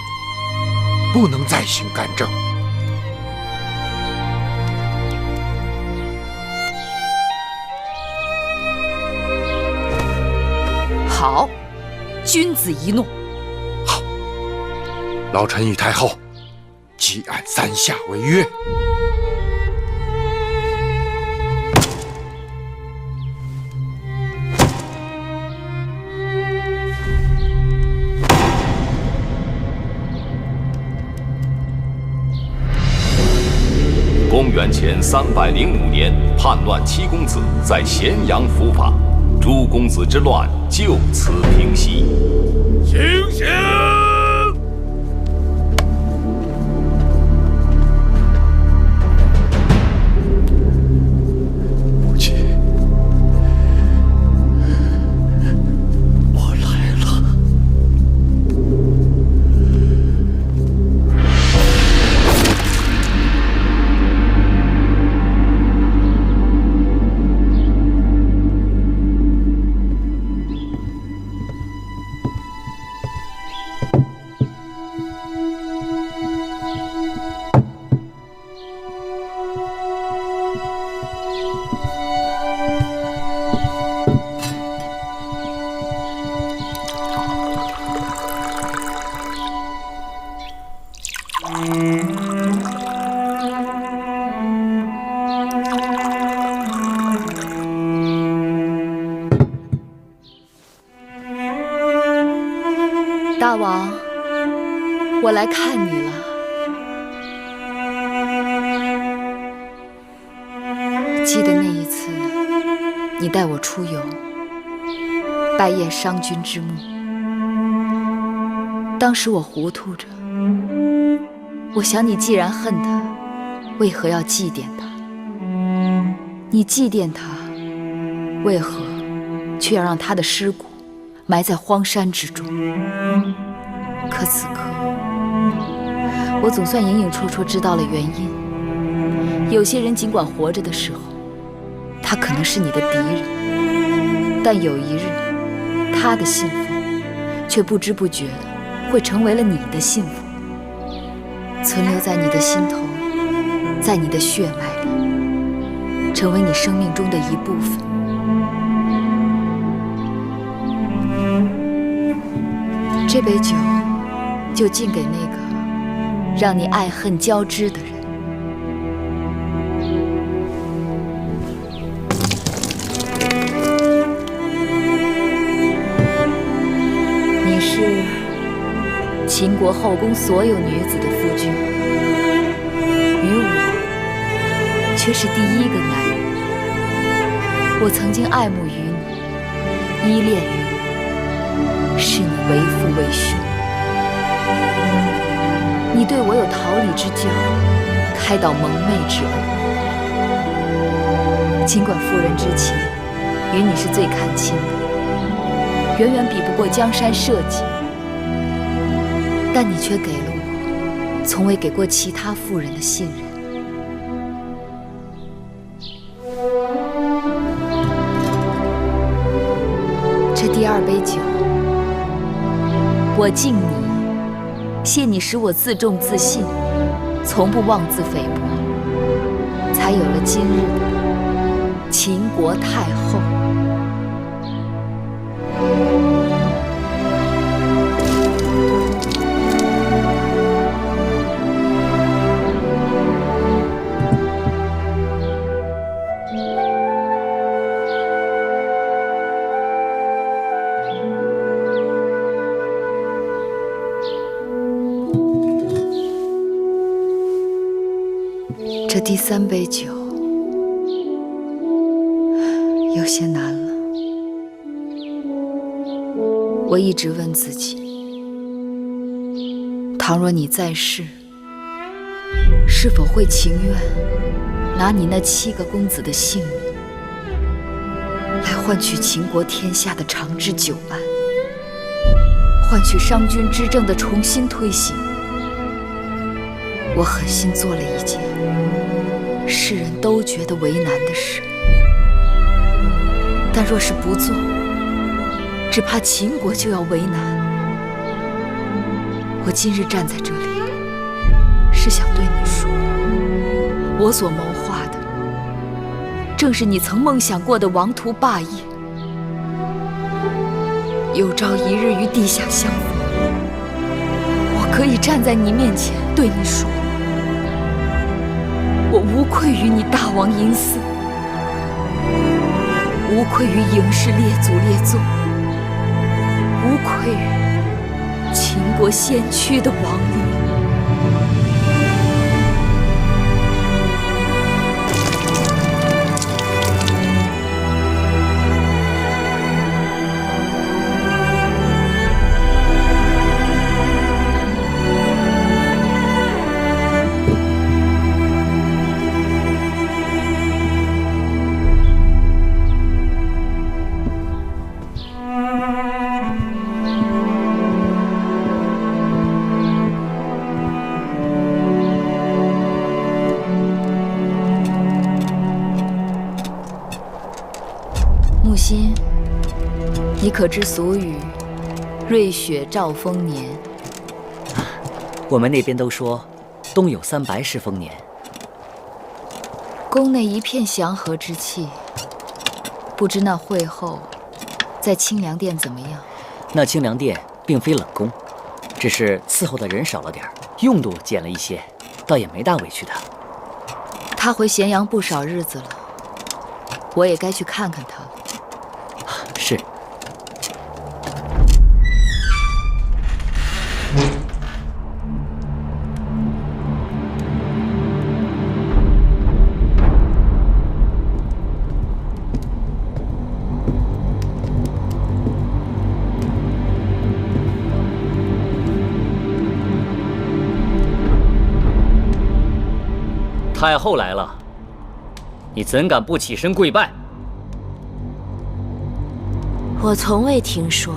不能再行干政。好，君子一诺。好，老臣与太后即按3下为约。公元前305年，叛乱七公子在咸阳伏法，诸公子之乱就此平息。行刑！母亲，我来了。大王，我来看你了。记得那一次，你带我出游，拜谒商君之墓。当时我糊涂着，我想你既然恨他，为何要祭奠他？你祭奠他，为何却要让他的尸骨埋在荒山之中？可此刻，我总算隐隐绰绰知道了原因。有些人尽管活着的时候，他可能是你的敌人，但有一日，他的幸福却不知不觉的会成为了你的幸福，存留在你的心头，在你的血脉里，成为你生命中的一部分。这杯酒就敬给那个让你爱恨交织的人。是秦国后宫所有女子的夫君，于我却是第一个男人。我曾经爱慕于你，依恋于你，视你为父为兄。你对我有桃李之交，开导蒙昧之恩。尽管妇人之情与你是最看轻的，远远比不过江山社稷，但你却给了我从未给过其他妇人的信任。这第二杯酒，我敬你，谢你使我自重自信，从不妄自菲薄，才有了今日的秦国太后。这第三杯酒有些难了。我一直问自己，倘若你在世，是否会情愿拿你那7个公子的性命，来换取秦国天下的长治久安，换取商君之政的重新推行？我狠心做了一件世人都觉得为难的事，但若是不做，只怕秦国就要为难。我今日站在这里，是想对你说，我所谋划的，正是你曾梦想过的王图霸业。有朝一日与地下相逢，我可以站在你面前对你说，我无愧于你大王嬴驷，无愧于嬴氏列祖列宗，无愧于秦国先驱的亡灵。木心，你可知俗语“瑞雪兆丰年”？我们那边都说冬有300是丰年。宫内一片祥和之气，不知那会后在清凉殿怎么样？那清凉殿并非冷宫，只是伺候的人少了点，用度减了一些，倒也没大委屈的。他回咸阳不少日子了，我也该去看看他了。是。太后来了，你怎敢不起身跪拜？我从未听说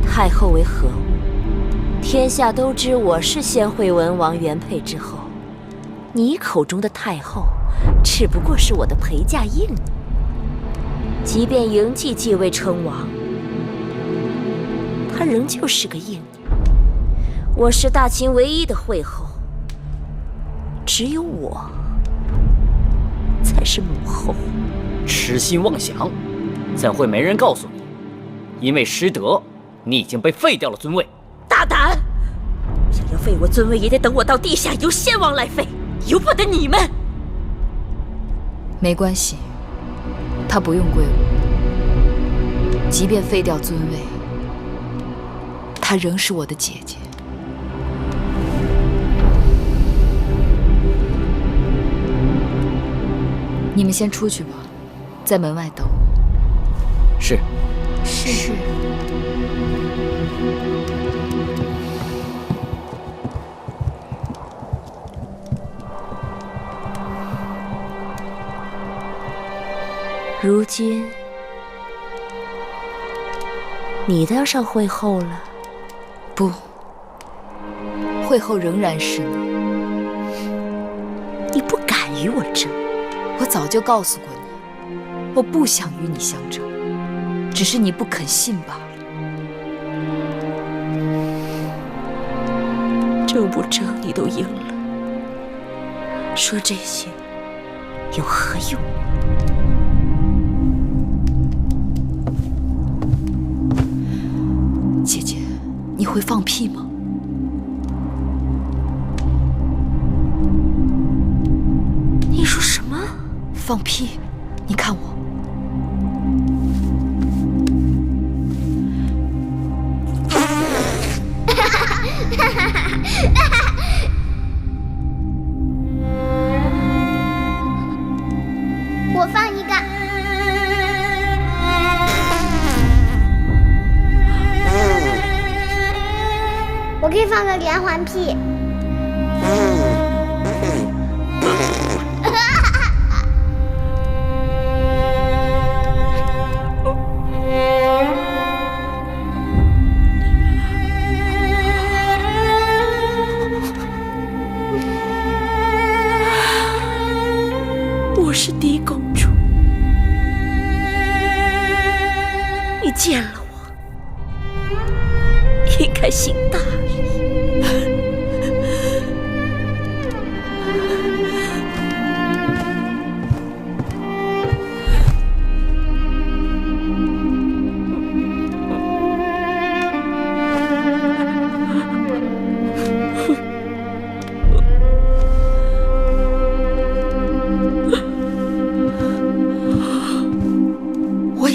太后为何物，天下都知我是先惠文王原配之后，你口中的太后只不过是我的陪嫁应女。即便嬴稷继位称王，她仍旧是个应女。我是大秦唯一的惠后，只有我才是母后。痴心妄想，怎会没人告诉你？因为失德，你已经被废掉了尊位。大胆！想要废我尊位，也得等我到地下由先王来废，由不得你们。没关系，他不用跪我。即便废掉尊位，他她仍是我的姐姐。你们先出去吧，在门外等我。是。是。如今，你当上会后了？不，会后仍然是你。你不敢与我争。我早就告诉过你，我不想与你相争，只是你不肯信罢了。争不争，你都赢了，说这些有何用？姐姐，你会放屁吗？你说什么？放屁！你看我。我放一个。我可以放个连环屁。我是狄公主，你见了我，应该行大礼。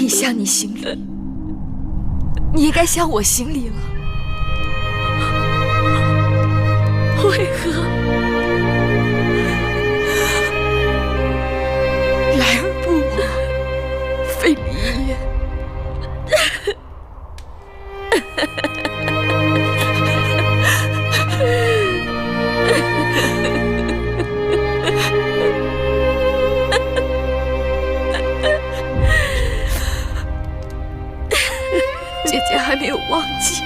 向你行礼，你应该向我行礼了。为何来而不往，非礼也。姐姐还没有忘记，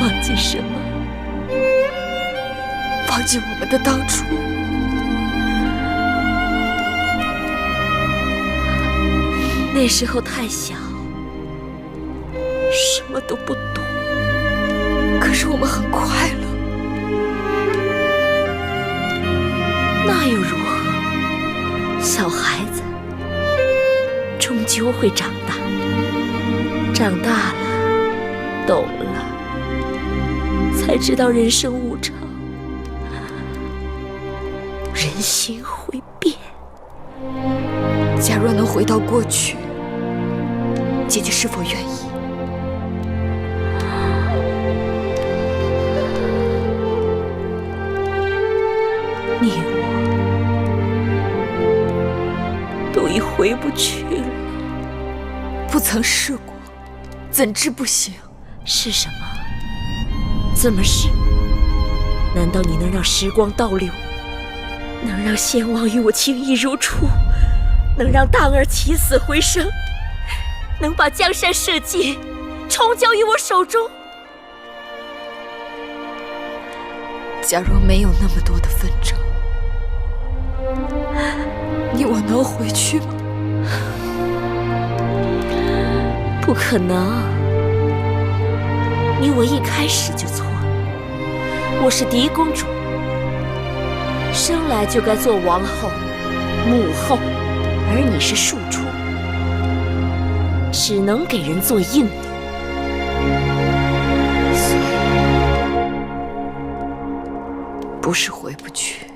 忘记什么？忘记我们的当初。那时候太小，什么都不懂。可是我们很快乐。那又如何？小孩子终究会长大，长大了，懂了，才知道人生无常，人心会变。假若能回到过去，姐姐是否愿意？你我都已回不去了。不曾试过，怎知不行？是什么？怎么是？难道你能让时光倒流？能让先王与我情谊如初？能让荡儿起死回生？能把江山社稷重交于我手中？假若没有那么多的纷争，你我能回去吗？不可能，你我一开始就错了。我是狄公主，生来就该做王后、母后，而你是庶出，只能给人做应女。所以，不是回不去，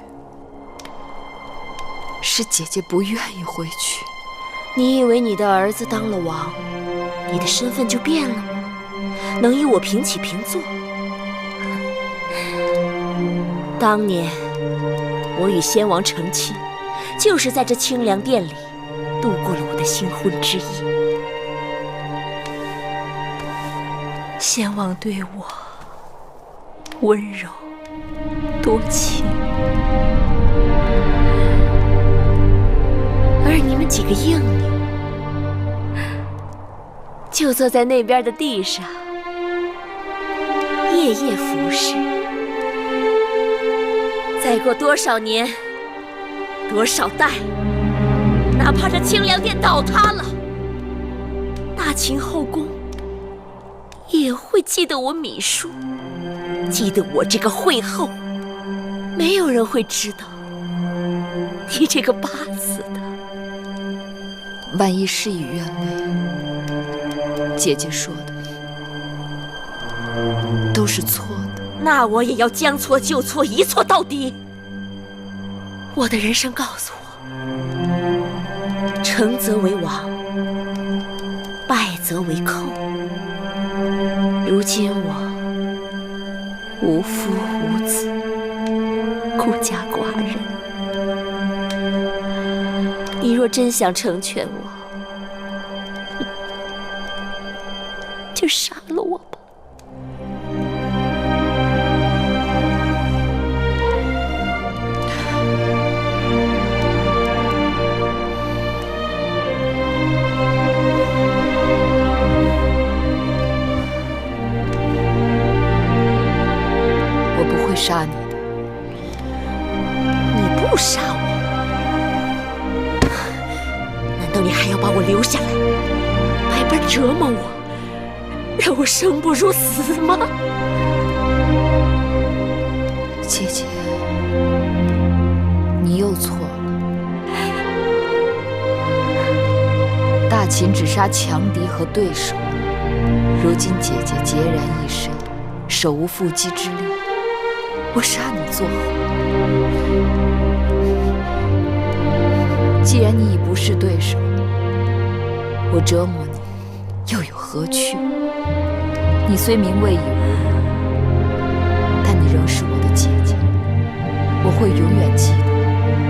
是姐姐不愿意回去。你以为你的儿子当了王，你的身份就变了吗？能与我平起平坐？当年我与先王成亲，就是在这清凉殿里度过了我的新婚之夜。先王对我温柔多情，而你们几个应女就坐在那边的地上，夜夜服侍。再过多少年，多少代，哪怕这清凉殿倒塌了，大秦后宫也会记得我芈姝，记得我这个惠后。没有人会知道你这个八字的。万一事与愿违，姐姐说的都是错的。那我也要将错就错，一错到底。我的人生告诉我，成则为王，败则为寇。如今我无夫无子，孤家寡人。你若真想成全我，就杀了我吧。我不会杀你的。你不杀我，难道你还要把我留下来，百般折磨我，让我生不如死吗？姐姐，你又错了。大秦只杀强敌和对手，如今姐姐孑然一身，手无缚鸡之力，我杀你作何？既然你已不是对手，我折磨你又有何趣？你虽名位已无，但你仍是我的姐姐，我会永远记得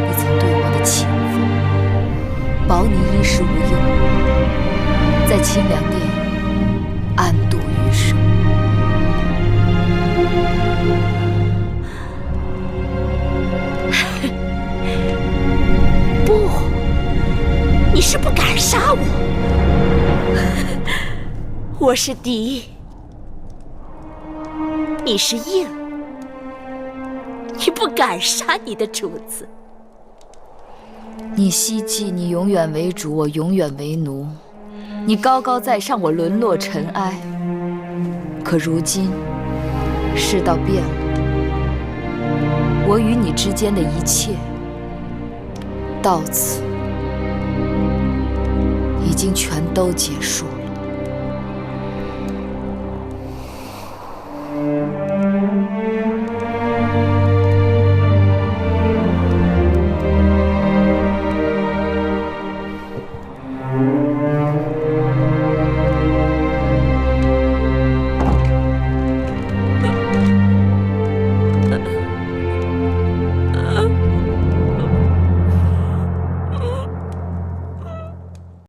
你曾对我的情分，保你衣食无忧，在清凉殿安度余生。不，你是不敢杀我。我是敌，你是应，你不敢杀你的主子。你希冀你永远为主，我永远为奴；你高高在上，我沦落尘埃。可如今世道变了，我与你之间的一切到此已经全都结束。